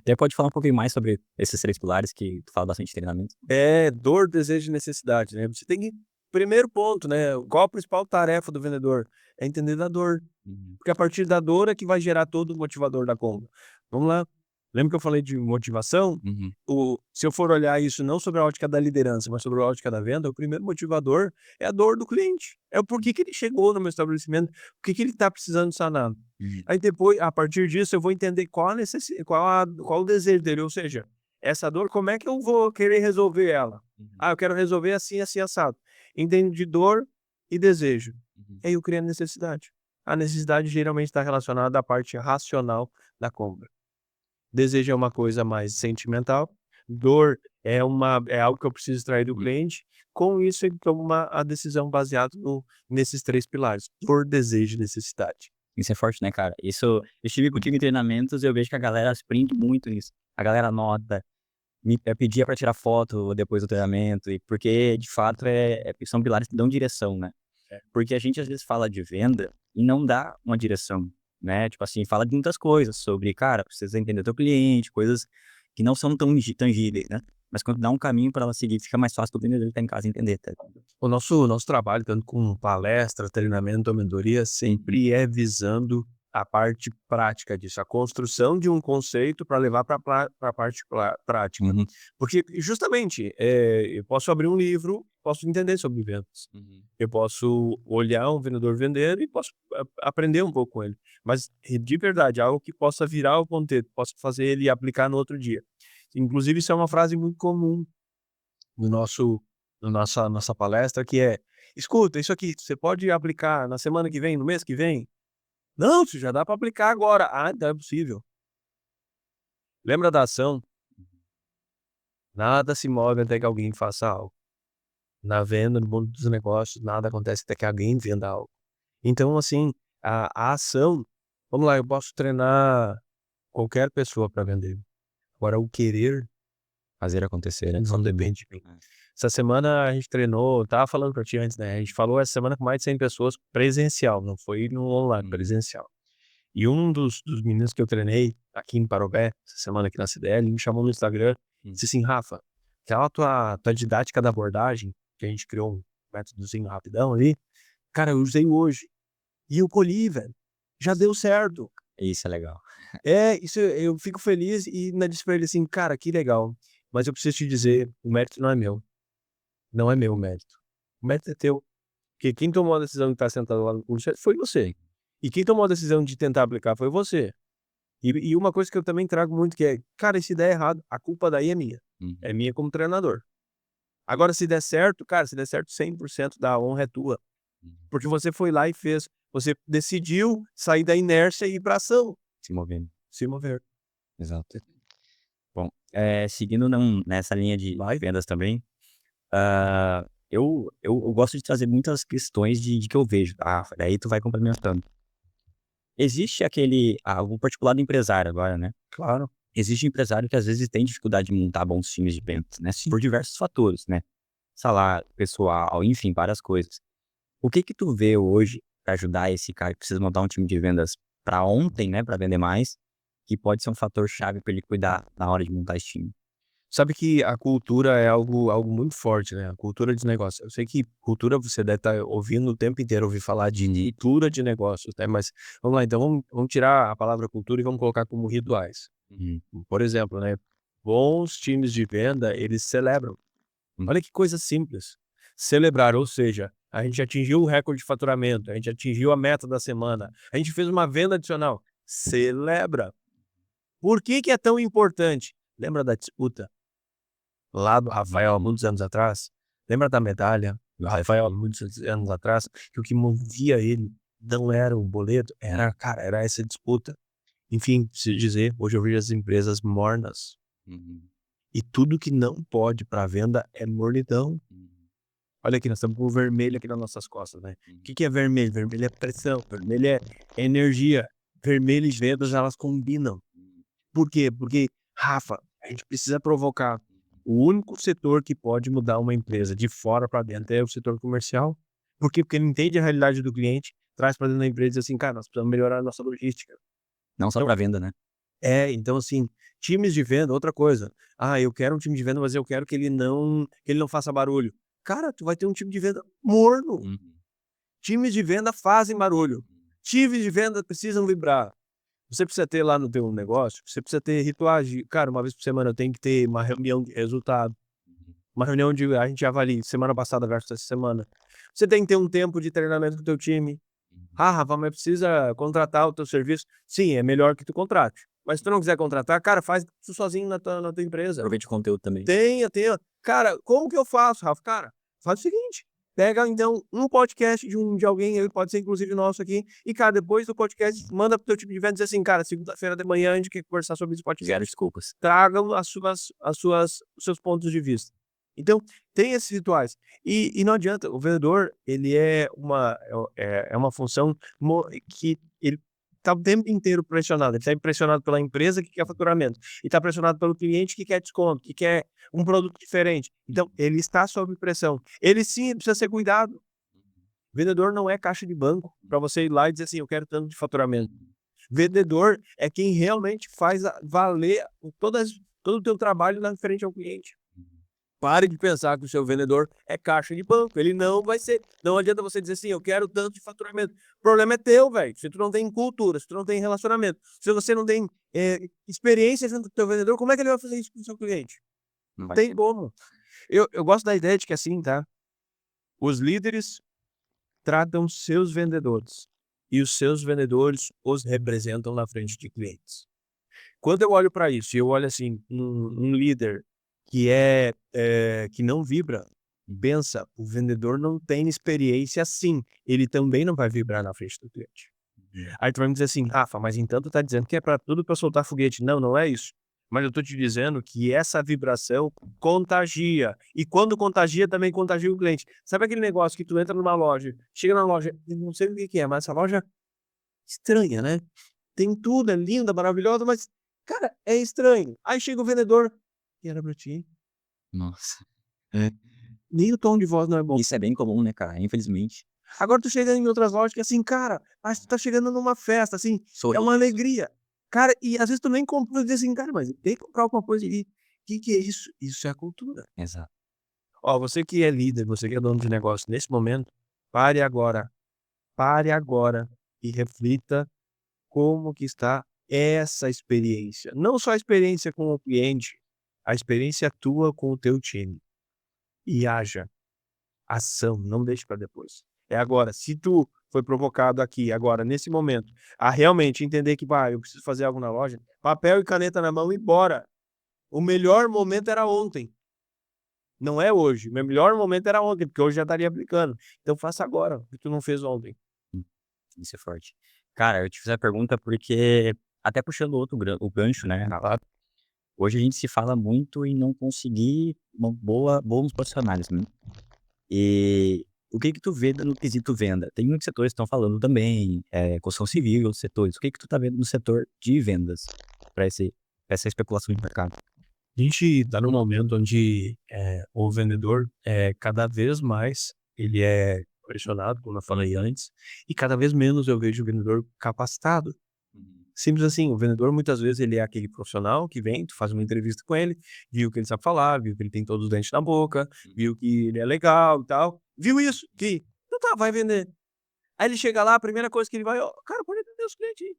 Até pode falar um pouquinho mais sobre esses 3 pilares que tu fala bastante de treinamento? É dor, desejo e necessidade, né. Você tem que primeiro ponto, né, qual a principal tarefa do vendedor? É entender da dor. Uhum. Porque a partir da dor é que vai gerar todo o motivador da compra. Vamos lá. Lembra que eu falei de motivação? Uhum. Se eu for olhar isso não sobre a ótica da liderança, mas sobre a ótica da venda, o primeiro motivador é a dor do cliente. É o porquê que ele chegou no meu estabelecimento, o que que ele está precisando sanar. Uhum. Aí depois, a partir disso, eu vou entender qual o desejo dele, ou seja, essa dor, como é que eu vou querer resolver ela? Uhum. Ah, eu quero resolver assim, assim, assado. Entendo de dor e desejo. Uhum. Aí eu crio a necessidade. A necessidade geralmente está relacionada à parte racional da compra. Desejo é uma coisa mais sentimental, dor é algo que eu preciso extrair do Uhum. cliente. Com isso, ele toma a decisão baseado nesses 3 pilares: dor, desejo e necessidade. Isso é forte, né, cara? Isso eu estive contigo em treinamentos e eu vejo que a galera se prende muito nisso. A galera anota, pedia pra tirar foto depois do treinamento e porque de fato são pilares que dão direção, né. É. Porque a gente às vezes fala de venda e não dá uma direção, né, tipo assim, fala de muitas coisas sobre, cara, precisa entender o teu cliente, coisas que não são tão tangíveis, né. Mas quando dá um caminho pra ela seguir, fica mais fácil para o vendedor que tá em casa entender, tá. O nosso trabalho, tanto com palestra, treinamento ou mentoria, Uhum. sempre é visando a parte prática disso, a construção de um conceito para levar para a parte prática. Uhum. Porque justamente, eu posso abrir um livro, posso entender sobre vendas. Uhum. Eu posso olhar um vendedor vendendo e posso aprender um pouco com ele. Mas, de verdade, algo que possa virar o ponteiro, possa fazer ele aplicar no outro dia. Inclusive, isso é uma frase muito comum no nosso no nossa palestra, que é: "Escuta, isso aqui você pode aplicar na semana que vem, no mês que vem?". "Não, isso já dá para aplicar agora". "Ah, então é possível". Lembra da ação? Nada se move até que alguém faça algo. Na venda, no mundo dos negócios, nada acontece até que alguém venda algo. Então, assim, a ação, vamos lá, eu posso treinar qualquer pessoa para vender. Agora o querer Fazer acontecer, né. não depende de mim. É. Essa semana a gente treinou, estava falando pra ti antes, né, a gente falou essa semana com mais de 100 pessoas presencial, não foi no online, Uhum. presencial. E um dos meninos que eu treinei aqui em Parobé, essa semana aqui na CDL, me chamou no Instagram, Hum. disse assim: "Rafa, aquela tua didática da abordagem, que a gente criou um métodozinho rapidão ali, cara, eu usei hoje, e eu colhi, velho, já deu certo". Isso é legal. Isso eu fico feliz e ainda disse pra ele assim: "Cara, que legal, mas eu preciso te dizer, o mérito não é meu, não é meu o mérito. O mérito é teu, porque quem tomou a decisão de estar sentado lá no curso foi você, e quem tomou a decisão de tentar aplicar foi você". E uma coisa que eu também trago muito que é: "Cara, e se der errado, a culpa daí é minha. É Uhum. minha como treinador. Agora, se der certo, cara, se der certo, 100% da honra é tua. Porque você foi lá e fez. Você decidiu sair da inércia e ir pra ação. Se movendo. Se mover. Exato. Bom, seguindo nessa linha de Vai. vendas também, eu gosto de trazer muitas questões de que eu vejo, tá? Daí tu vai complementando. Existe algum particular do empresário agora, né? Claro. Existe empresário que às vezes tem dificuldade de montar bons times de vendas, né? Por diversos fatores, né? Salário, pessoal, enfim, várias coisas. O que que tu vê hoje para ajudar esse cara que precisa montar um time de vendas para ontem, né? Para vender mais, que pode ser um fator chave para ele cuidar na hora de montar esse time? Sabe que a cultura é algo muito forte, né? A cultura de negócio. Eu sei que cultura você deve estar ouvindo o tempo inteiro ouvir falar de cultura de negócios, né? Mas vamos lá, então vamos tirar a palavra cultura e vamos colocar como rituais. Uhum. Por exemplo, né? Bons times de venda, eles celebram. Olha que coisa simples. Celebrar, ou seja, a gente atingiu o recorde de faturamento, a gente atingiu a meta da semana, a gente fez uma venda adicional. Celebra. Por que que é tão importante? Lembra da disputa lá do Rafael há muitos anos atrás? Lembra da medalha do Rafael há muitos anos atrás? Que o que movia ele não era o boleto, era essa disputa. Enfim, preciso dizer, hoje eu vejo as empresas mornas. Uhum. E tudo que não pode para venda é mornidão. Olha aqui, nós estamos com o vermelho aqui nas nossas costas, né? O que que é vermelho? Vermelho é pressão, vermelho é energia. Vermelho e vendas, elas combinam. Por quê? Porque, Rafa, a gente precisa provocar. O único setor que pode mudar uma empresa de fora para dentro é o setor comercial. Por quê? Porque ele entende a realidade do cliente, traz para dentro da empresa e diz assim, cara, nós precisamos melhorar a nossa logística. Não só Então, para venda, né? então assim, times de venda, outra coisa. Eu quero um time de venda, mas eu quero que ele não faça barulho. Cara, tu vai ter um time de venda morno. Uhum. Times de venda fazem barulho. Times de venda precisam vibrar. Você precisa ter lá no teu negócio, você precisa ter rituais de, cara, uma vez por semana eu tenho que ter uma reunião de resultado. Uma reunião onde a gente avalia semana passada versus essa semana. Você tem que ter um tempo de treinamento com o teu time. Rafa, mas precisa contratar o teu serviço? Sim, é melhor que tu contrate. Mas se tu não quiser contratar, cara, faz isso sozinho na tua empresa. Aproveite o conteúdo também. Tenha. Cara, como que eu faço, Rafa? Cara, faz o seguinte. Pega, então, um podcast de alguém, ele pode ser inclusive nosso aqui, e, cara, depois do podcast, manda pro teu time de venda e diz assim, cara, segunda-feira de manhã a gente quer conversar sobre esse podcast. Zero desculpas. Tragam os seus pontos de vista. Então, tem esses rituais. E não adianta, o vendedor, ele é uma função que ele está o tempo inteiro pressionado. Ele está impressionado pela empresa que quer faturamento, e está pressionado pelo cliente que quer desconto, que quer um produto diferente. Então, ele está sob pressão. Ele sim precisa ser cuidado. Vendedor não é caixa de banco para você ir lá e dizer assim, eu quero tanto de faturamento. Vendedor é quem realmente faz valer todo o teu trabalho na frente ao cliente. Pare de pensar que o seu vendedor é caixa de banco. Ele não vai ser. Não adianta você dizer assim, eu quero tanto de faturamento. O problema é teu, velho. Se tu não tem cultura, se tu não tem relacionamento, se você não tem experiência junto com o teu vendedor, como é que ele vai fazer isso com o seu cliente? Não Não vai tem ter. como. Eu gosto da ideia de que assim, tá? Os líderes tratam seus vendedores e os seus vendedores os representam na frente de clientes. Quando eu olho para isso, e eu olho assim, um líder que não vibra, pensa, o vendedor não tem experiência assim, ele também não vai vibrar na frente do cliente. Aí tu vai me dizer assim, Rafa, mas então tu tá dizendo que é para tudo para soltar foguete. Não, não é isso. Mas eu tô te dizendo que essa vibração contagia. E quando contagia, também contagia o cliente. Sabe aquele negócio que tu entra numa loja, chega na loja, eu não sei o que que é, mas essa loja estranha, né? Tem tudo, é linda, maravilhosa, mas, cara, é estranho. Aí chega o vendedor, e era pra ti. Nossa. Nem o tom de voz não é bom. Isso é bem comum, né, cara? Infelizmente. Agora tu chega em outras lojas que assim, cara, mas tu tá chegando numa festa, assim, é Sorriso. uma alegria. Cara, e às vezes tu nem compra, tu diz assim, cara, mas tem que comprar alguma coisa ali. Que é isso? Isso é a cultura. Exato. Ó, você que é líder, você que é dono de negócio, nesse momento, pare agora e reflita como que está essa experiência. Não só a experiência com o cliente, a experiência tua com o teu time. E haja. Ação, não deixe para depois. É agora. Se tu foi provocado aqui, agora, nesse momento, a realmente entender que, eu preciso fazer algo na loja, papel e caneta na mão e bora. O melhor momento era ontem. Não é hoje. Meu melhor momento era ontem, porque hoje já estaria aplicando. Então faça agora, o que tu não fez ontem. Hum, isso é forte. Cara, eu te fiz a pergunta porque, até puxando o gancho, né? Claro. Hoje a gente se fala muito em não conseguir bons profissionais, né? E o que que tu vê no quesito venda? Tem muitos setores que estão falando também, construção civil, outros setores. O que que tu tá vendo no setor de vendas para essa especulação de mercado? A gente está num momento onde o vendedor, cada vez mais, ele é pressionado, como eu falei antes, e cada vez menos eu vejo o vendedor capacitado. Simples assim, o vendedor muitas vezes ele é aquele profissional que vem, tu faz uma entrevista com ele, viu que ele sabe falar, viu que ele tem todos os dentes na boca, viu que ele é legal e tal, viu isso, que, então tá, vai vender. Aí ele chega lá, a primeira coisa que ele vai, ó, cara, pode atender os clientes aí.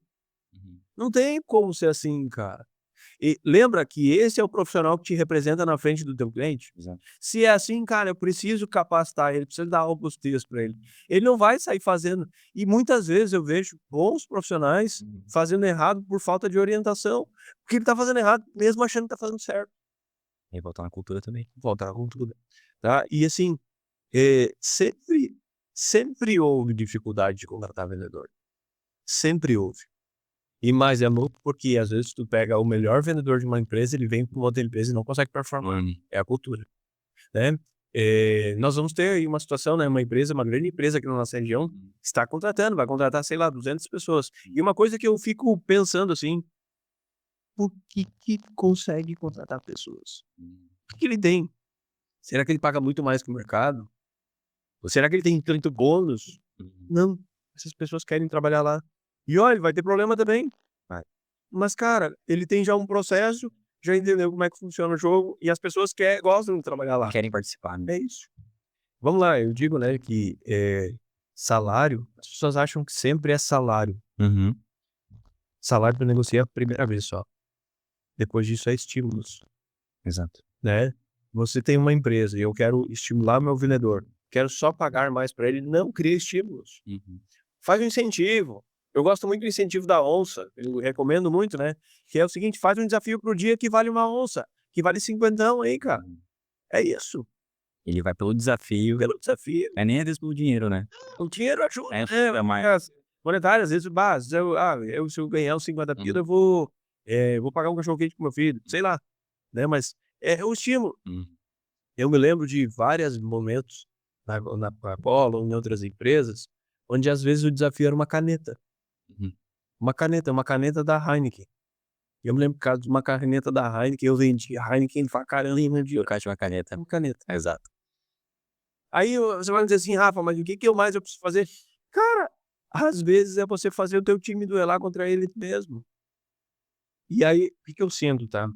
Não tem como ser assim, cara. E lembra que esse é o profissional que te representa na frente do teu cliente? Exato. Se é assim, cara, eu preciso capacitar ele, preciso dar robustez para ele. Ele não vai sair fazendo. E muitas vezes eu vejo bons profissionais fazendo errado por falta de orientação, porque ele tá fazendo errado mesmo achando que tá fazendo certo. E voltar na cultura também. Voltar com tudo, tá? E assim, sempre houve dificuldade de contratar vendedor. Sempre houve. E mais é louco porque às vezes tu pega o melhor vendedor de uma empresa, ele vem para uma outra empresa e não consegue performar. É a cultura, né? Nós vamos ter aí uma situação, né? Uma empresa, uma grande empresa aqui na nossa região, está contratando, vai contratar, sei lá, 200 pessoas. E uma coisa que eu fico pensando assim, por que consegue contratar pessoas? O que ele tem? Será que ele paga muito mais que o mercado? Ou será que ele tem tanto bônus? Não, essas pessoas querem trabalhar lá. E olha, ele vai ter problema também. Vai. Mas, cara, ele tem já um processo, já entendeu como é que funciona o jogo e as pessoas gostam de trabalhar lá. Querem participar, né? É isso. Vamos lá, eu digo, né, que salário, as pessoas acham que sempre é salário. Uhum. Salário tu negocia a primeira vez só. Depois disso é estímulos, Exato. né? Você tem uma empresa e eu quero estimular meu vendedor. Quero só pagar mais para ele, não cria estímulos. Faz um incentivo. Eu gosto muito do incentivo da onça, eu recomendo muito, né? Que é o seguinte, faz um desafio pro dia que vale uma onça, que vale 50 aí, cara. É isso, Ele vai pelo desafio, pelo desafio. é nem às vezes pelo dinheiro, né? O dinheiro ajuda, É mais. monetário, às vezes, se eu ganhar os 50 pila, eu vou pagar um cachorro quente pro meu filho, sei lá, né? Mas é o estímulo. Eu me lembro de vários momentos na Apollo ou em outras empresas, onde às vezes o desafio era uma caneta. Uma caneta da Heineken. Eu me lembro por causa de uma caneta da Heineken, eu vendi a Heineken pra caramba de Por causa de uma caneta. uma caneta. Exato. Aí você vai me dizer assim, Rafa, mas o que eu mais preciso fazer? Cara, às vezes é você fazer o teu time duelar contra ele mesmo. E aí, o que eu sinto, tá?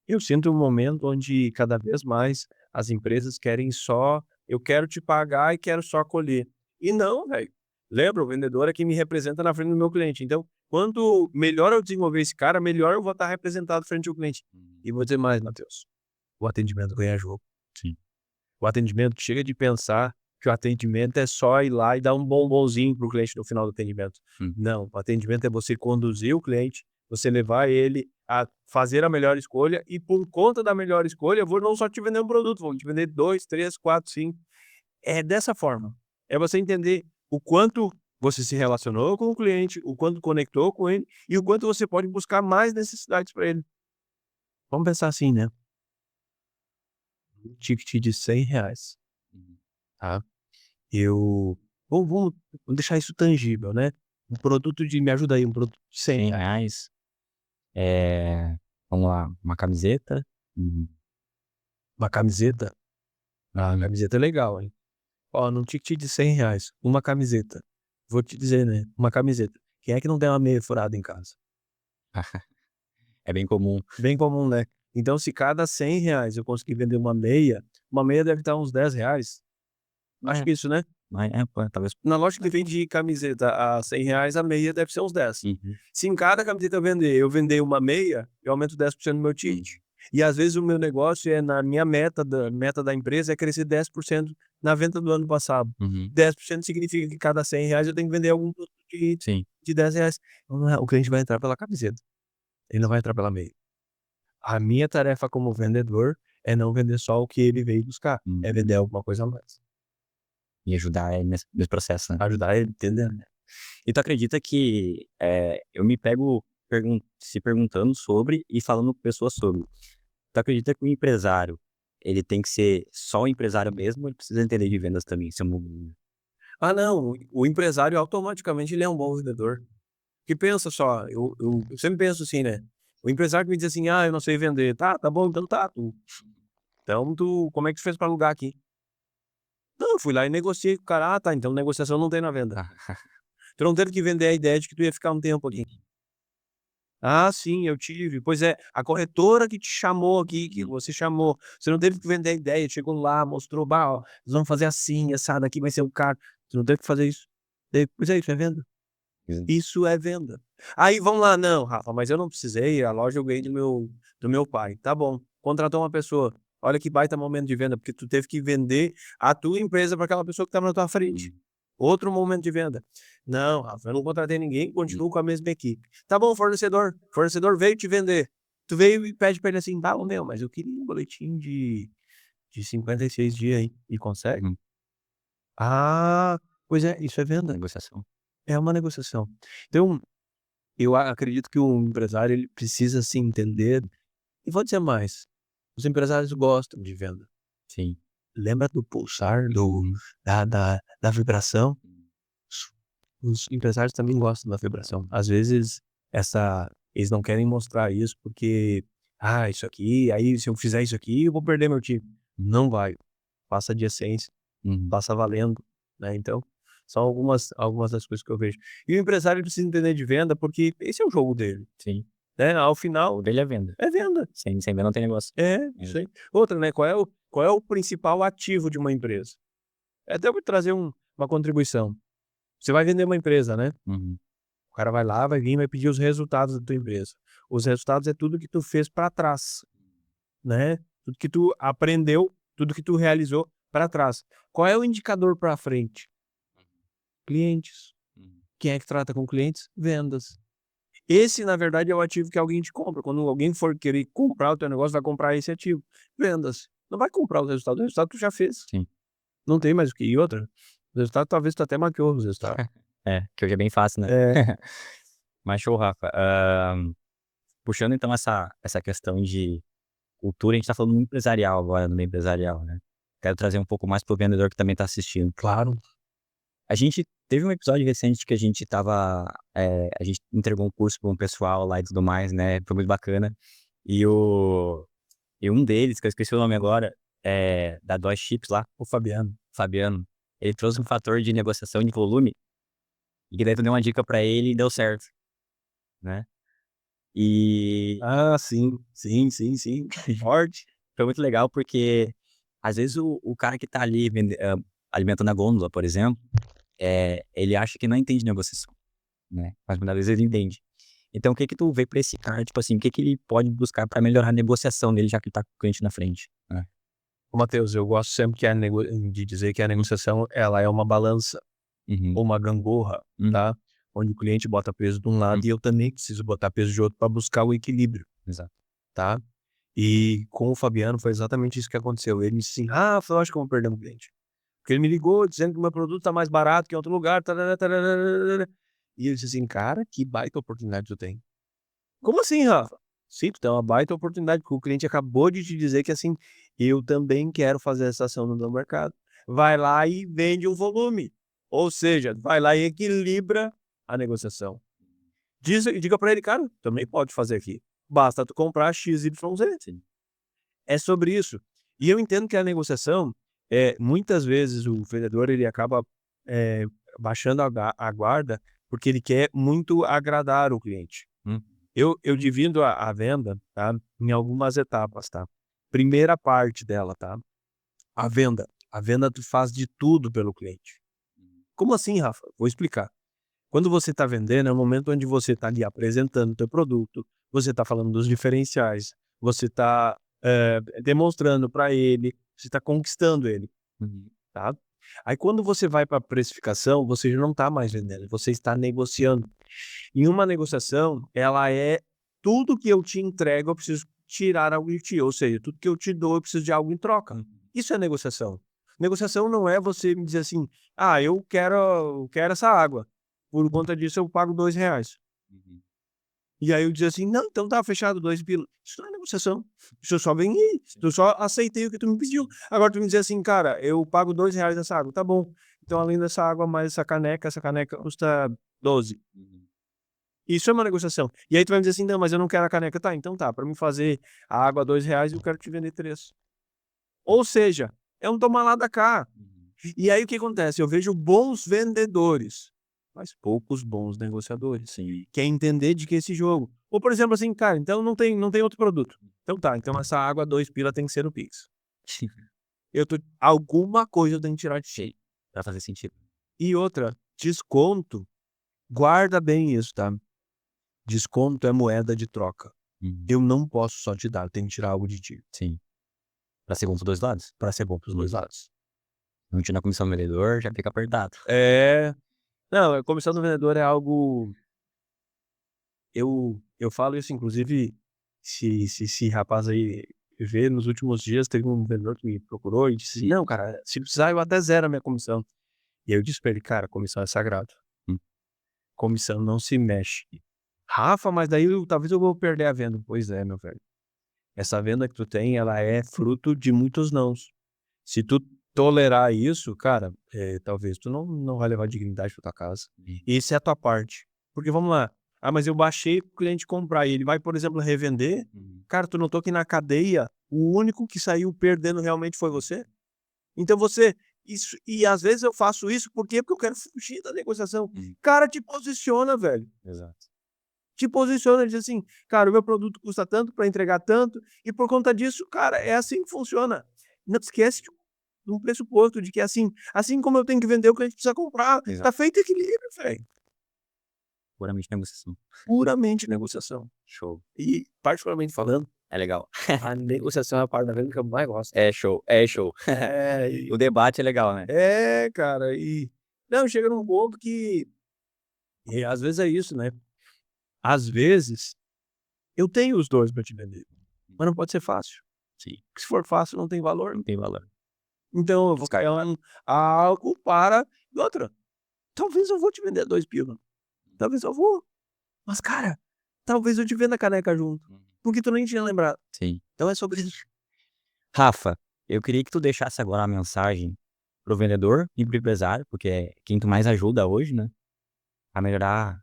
Eu sinto um momento onde cada vez mais as empresas querem só, eu quero te pagar e quero só colher. E não, velho. Lembra, o vendedor é quem me representa na frente do meu cliente. Então, quanto melhor eu desenvolver esse cara, melhor eu vou estar representado frente ao cliente. E vou dizer mais, Matheus. O atendimento ganha jogo. Sim. O atendimento chega de pensar que o atendimento é só ir lá e dar um bombonzinho pro cliente no final do atendimento. Não, o atendimento é você conduzir o cliente, você levar ele a fazer a melhor escolha e por conta da melhor escolha, eu vou não só te vender um produto, vou te vender 2, 3, 4, 5. É dessa forma. É você entender o quanto você se relacionou com o cliente, o quanto conectou com ele e o quanto você pode buscar mais necessidades para ele. Vamos pensar assim, né? Um ticket de R$ 100, tá? Eu vamos deixar isso tangível, né? Um produto de me ajuda aí, um produto de R$ 100. R$100. Vamos lá, uma camiseta. Uma camiseta? Ah, camiseta é legal, hein? Ó, num ticket de R$ 100, uma camiseta. Vou te dizer, né? Uma camiseta. Quem é que não tem uma meia furada em casa? É bem comum. Bem comum, né? Então, se cada R$ 100 eu conseguir vender uma meia deve estar uns R$ 10. Acho que isso, né? Mas pô, talvez. Na loja que vende camiseta a R$ 100, a meia deve ser uns 10. Se em cada camiseta eu vender uma meia, eu aumento 10% no meu ticket. E às vezes o meu negócio é na minha meta da empresa é crescer 10% na venda do ano passado. 10% significa que cada R$ 100 eu tenho que vender algum produto Sim. de R$ 10. O cliente vai entrar pela camiseta. Ele não vai entrar pela meia. A minha tarefa como vendedor é não vender só o que ele veio buscar, é vender alguma coisa a mais. E ajudar ele nesse processo, né. Ajudar ele, entendeu? E tu acredita que, eu me pego se perguntando sobre e falando com pessoas sobre. Tu acredita que o empresário, ele tem que ser só o empresário mesmo ou ele precisa entender de vendas também? Ser um Ah não, o empresário automaticamente ele é um bom vendedor. Porque pensa só, eu sempre penso assim, né, o empresário que me diz assim: "Ah, eu não sei vender", tá bom, então tá, tu como é que tu fez pra alugar aqui? Não, eu fui lá e negociei com o cara, tá, então negociação não tem na venda. Tu não teve que vender a ideia de que tu ia ficar um tempo aqui. Ah, sim, eu tive. Pois é, a corretora que te chamou aqui, que você chamou, você não teve que vender a ideia, chegou lá, mostrou: "Bah, ó, nós vamos fazer assim, assado, aqui vai ser o caro". Você não teve que fazer isso. Pois é, isso é venda. Isso é venda. Aí vamos lá, não, Rafa, mas eu não precisei, a loja eu ganhei do meu pai. Tá bom, contratou uma pessoa. Olha que baita momento de venda, porque tu teve que vender a tua empresa para aquela pessoa que estava na tua frente. Outro momento de venda. Não, Rafa, eu não contratei ninguém, continuo com a mesma equipe. Tá bom, fornecedor veio te vender. Tu veio e pede para ele assim: "Bah, ô meu, mas eu queria um boletim de 56 dias aí", e consegue? Uhum. Ah, pois é, isso é venda. Negociação. É uma negociação. Então eu acredito que o empresário ele precisa se entender e vou dizer mais, os empresários gostam de venda. Sim. Lembra do pulsar, Uhum. da vibração? Os empresários também gostam da vibração. Às vezes, eles não querem mostrar isso porque: "Ah, isso aqui, aí se eu fizer isso aqui eu vou perder meu time". Não vai, passa de essência, Uhum. passa valendo, né, então, são algumas das coisas que eu vejo. E o empresário precisa entender de venda porque esse é o jogo dele, Sim. né, ao O final dele é venda. é venda. Sem venda não tem negócio. É, É. isso aí. Outra, né, qual é o principal ativo de uma empresa? É até eu vou trazer uma contribuição. Você vai vender uma empresa, né, Uhum. o cara vai lá, vai vir, vai pedir os resultados da tua empresa. Os resultados é tudo que tu fez para trás, né, tudo que tu aprendeu, tudo que tu realizou para trás. Qual é o indicador para frente? Clientes. Uhum. Quem é que trata com clientes? Vendas. Esse, na verdade, é o ativo que alguém te compra. Quando alguém for querer comprar o teu negócio, vai comprar esse ativo. Vendas. Não vai comprar o resultado tu já fez. Sim. Não tem mais o que. E outra, o resultado talvez tu até maquiou os resultados. É, que hoje é bem fácil, né. É. Mas show, Rafa. Puxando então essa questão de cultura, a gente tá falando no empresarial agora, no meio empresarial, né. Quero trazer um pouco mais para o vendedor que também tá assistindo. Claro. A gente teve um episódio recente que a gente entregou um curso para um pessoal lá e tudo mais, né, foi muito bacana. E o e um deles, que eu esqueci o nome agora, da Dói Chips lá, O Fabiano. Fabiano, ele trouxe um fator de negociação de volume, e que daí tu deu uma dica pra ele e deu certo, né. E Ah, sim. Sim, sim, sim. Forte. foi muito legal porque, às vezes, o cara que tá ali alimentando a gôndola, por exemplo, ele acha que não entende negociação, né, mas muitas vezes ele entende. Então o que que tu vê pra esse cara, tipo assim, o que que ele pode buscar pra melhorar a negociação dele, já que ele tá com o cliente na frente, né? Ô Matheus, eu gosto sempre de dizer que a negociação ela é uma balança, Uhum. ou uma gangorra, Hum, tá, onde o cliente bota peso de um lado hum, e eu também preciso botar peso de outro para buscar o equilíbrio, exato. tá. E com o Fabiano foi exatamente isso que aconteceu. Ele disse assim: "Rafa, eu acho que eu vou perder um cliente". Porque ele me ligou dizendo que o meu produto tá mais barato que em outro lugar, tarará, tarará. E eu disse assim: "Cara, que baita oportunidade tu tem". "Como assim, Rafa?". "Sim, tu tem uma baita oportunidade, porque o cliente acabou de te dizer que, assim, eu também quero fazer essa ação no meu mercado". Vai lá e vende um volume. Ou seja, vai lá e equilibra a negociação. Diga para ele: "Cara, também pode fazer aqui. Basta tu comprar X, Y, Z". Sim. É sobre isso. E eu entendo que a negociação, muitas vezes o vendedor ele acaba, eh, baixando a guarda, porque ele quer muito agradar o cliente. Hum, Eu divido a venda, tá, em algumas etapas, tá. Primeira parte dela, tá, a venda. A venda tu faz de tudo pelo cliente. Como assim, Rafa? Vou explicar. Quando você está vendendo, é o momento onde você está ali apresentando o teu produto, você está falando dos diferenciais, você está, demonstrando para ele, você está conquistando ele, uhum, tá. Aí quando você vai para a precificação, você já não está mais vendendo, você está negociando. Em uma negociação, ela é tudo que eu te entrego, eu preciso tirar algo de ti, ou seja, tudo que eu te dou eu preciso de algo em troca. Isso é negociação. Negociação não é você me dizer assim: "Ah, eu quero essa água, por conta disso eu pago R$2." Uhum. E aí eu dizer assim: "Não, então tá fechado, 2 pila". Isso não é negociação, isso eu só ganhei, eu só aceitei o que tu me pediu. Agora tu me dizer assim: "Cara, eu pago R$2 nessa água", tá bom. Então além dessa água mais essa caneca custa 12. Uhum. Isso é uma negociação. E aí tu vai me dizer assim: "Não, mas eu não quero a caneca". Tá, então tá, pra mim fazer a água R$2 eu quero te vender 3. Ou seja, é um toma lá da cá. Uhum. E aí o que acontece? Eu vejo bons vendedores, mas poucos bons negociadores. Sim. Quer entender de que esse jogo. Ou por exemplo assim, cara, então não tem outro produto. Então tá, então essa água 2 pila tem que ser o Pix. Alguma coisa eu tenho que tirar de ti. Pra fazer sentido. E outra, desconto, guarda bem isso, tá? Desconto é moeda de troca. Uhum. Eu não posso só te dar, eu tenho que tirar algo de ti, Sim. Pra ser bom pros 2 lados. pra ser bom pros 2 Uhum. lados. Não tira a comissão do vendedor, já fica apertado. É. Não, a comissão do vendedor é algo. Eu falo isso, inclusive, se esse rapaz aí ver, nos últimos dias teve um vendedor que me procurou e disse: "Não, cara, se precisar eu até zero a minha comissão". E aí eu disse pra ele: "Cara, comissão é sagrado. Hum. Comissão não se mexe". "Rafa, mas daí talvez eu vou perder a venda". Pois é, meu velho. Essa venda que tu tem, ela é fruto de muitos nãos. Se tu tolerar isso, cara, talvez tu não vai levar dignidade pra tua casa. Uhum. Isso é a tua parte. Porque vamos lá, ah, mas eu baixei para o cliente comprar e ele vai, por exemplo, revender, Uhum. cara, tu notou que na cadeia o único que saiu perdendo realmente foi você? Então você isso e às vezes eu faço isso, por quê? Porque eu quero fugir da negociação. Uhum. Cara, te posiciona, velho. Exato. Te posiciona, diz assim: "Cara, o meu produto custa tanto para entregar tanto e por conta disso, cara, é assim que funciona". Não esquece de um pressuposto de que assim como eu tenho que vender, o cliente precisa comprar. Tá Exato. feito equilíbrio, velho. Puramente negociação. Puramente negociação. Show. E, particularmente falando, É legal. a negociação é a parte da venda que eu mais gosto. É show, é show. É, O debate é legal, né? cara, não, chega num ponto que às vezes é isso, né, às vezes eu tenho os 2 para te vender, mas não pode ser fácil, Sim, porque se for fácil não tem valor. não tem valor. Então eu vou buscar algo para e outra, talvez eu vou te vender 2 pila, talvez eu vou, mas cara, talvez eu te venda a caneca junto, Uhum. porque tu nem tinha lembrado. Sim. Então é sobre isso. Rafa, eu queria que tu deixasse agora uma mensagem pro vendedor e pro empresário, porque é quem tu mais ajuda hoje, né, a melhorar,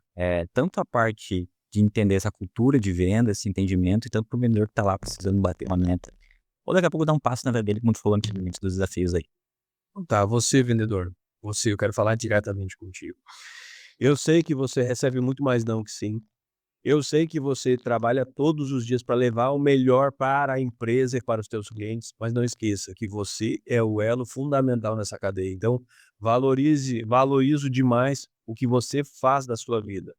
tanto a parte de entender essa cultura de venda, esse entendimento, e tanto pro vendedor que tá lá precisando bater uma meta. Ou daqui a pouco dar um passo na vida dele, como tu falou anteriormente, dos desafios aí. Então tá, você vendedor, você, eu quero falar diretamente contigo. Eu sei que você recebe muito mais não que sim. Eu sei que você trabalha todos os dias para levar o melhor para a empresa e para os teus clientes, mas não esqueça que você é o elo fundamental nessa cadeia. Então, valorizo demais o que você faz da sua vida.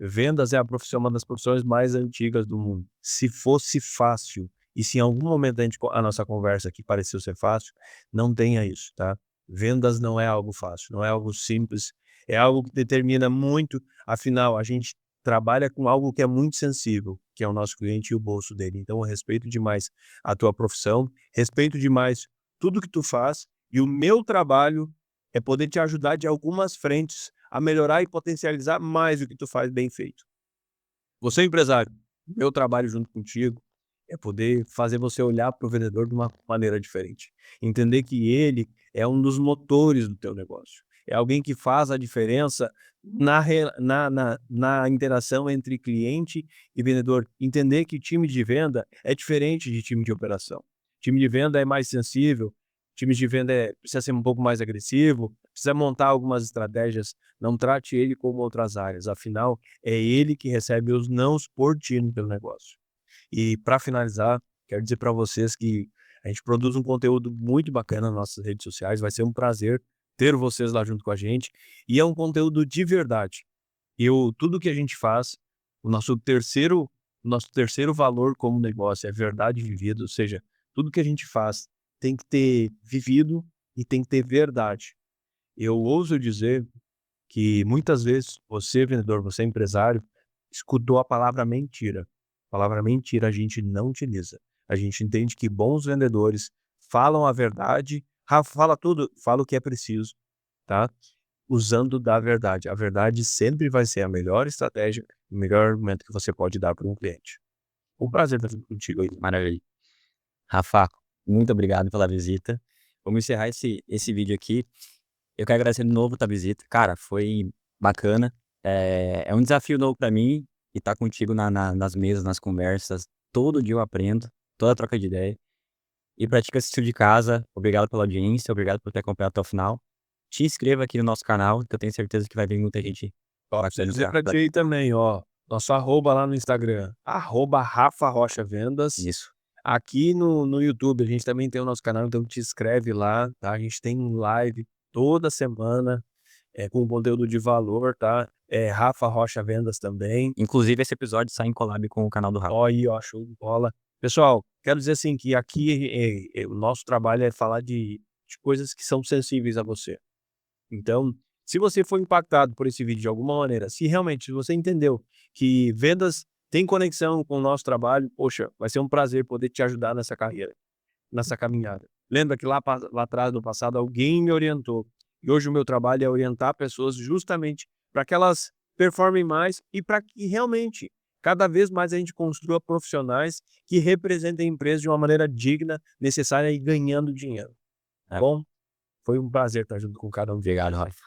Vendas é uma das profissões mais antigas do mundo. Se fosse fácil, e se em algum momento a nossa conversa aqui pareceu ser fácil, não tenha isso, tá? Vendas não é algo fácil, não é algo simples, é algo que determina muito, afinal, a gente trabalha com algo que é muito sensível, que é o nosso cliente e o bolso dele. Então eu respeito demais a tua profissão, respeito demais tudo que tu faz, e o meu trabalho é poder te ajudar de algumas frentes a melhorar e potencializar mais o que tu faz bem feito. Você é empresário, meu trabalho junto contigo é poder fazer você olhar para o vendedor de uma maneira diferente. Entender que ele é um dos motores do teu negócio. É alguém que faz a diferença na interação entre cliente e vendedor. Entender que time de venda é diferente de time de operação. Time de venda é mais sensível, time de venda precisa ser um pouco mais agressivo, precisa montar algumas estratégias. Não trate ele como outras áreas, afinal, é ele que recebe os nãos por ti no teu negócio. E para finalizar, quero dizer para vocês que a gente produz um conteúdo muito bacana nas nossas redes sociais, vai ser um prazer ter vocês lá junto com a gente, e é um conteúdo de verdade. Tudo que a gente faz, o nosso terceiro valor como negócio é verdade vivida, ou seja, tudo que a gente faz tem que ter vivido e tem que ter verdade. Eu ouso dizer que muitas vezes você, vendedor, você empresário, escutou a palavra mentira. A palavra mentira a gente não utiliza. A gente entende que bons vendedores falam a verdade, fala tudo, fala o que é preciso, tá? Usando da verdade. A verdade sempre vai ser a melhor estratégia, o melhor argumento que você pode dar para um cliente. Um prazer estar contigo aí. Maravilha. Rafa, muito obrigado pela visita. Vamos encerrar esse vídeo aqui. Eu quero agradecer de novo a tua visita. Cara, foi bacana. É um desafio novo para mim e estar contigo nas mesas, nas conversas. Todo dia eu aprendo, toda troca de ideia. E para ti que assistiu de casa, obrigado pela audiência, obrigado por ter acompanhado até o final. Te inscreva aqui no nosso canal, que eu tenho certeza que vai vir muita gente Ó, preciso dizer pra ti aí também, ó, nosso arroba lá no Instagram, arroba Rafa Rocha Vendas. Isso. Aqui no YouTube a gente também tem o nosso canal, então te inscreve lá, tá? A gente tem live toda semana, com conteúdo de valor, tá? Rafa Rocha Vendas também. Inclusive, esse episódio sai em collab com o canal do Rafa. Ó aí, ó, show de bola. Pessoal, quero dizer assim que aqui o nosso trabalho é falar de coisas que são sensíveis a você. Então, se você foi impactado por esse vídeo de alguma maneira, se realmente você entendeu que vendas tem conexão com o nosso trabalho, poxa, vai ser um prazer poder te ajudar nessa carreira, nessa caminhada. Lembra que lá atrás, no passado, alguém me orientou. E hoje o meu trabalho é orientar pessoas justamente para que elas performem mais e para que realmente, cada vez mais a gente construa profissionais que representem a empresa de uma maneira digna, necessária e ganhando dinheiro. Tá É. bom? Foi um prazer estar junto com cada um. Obrigado, Rafa.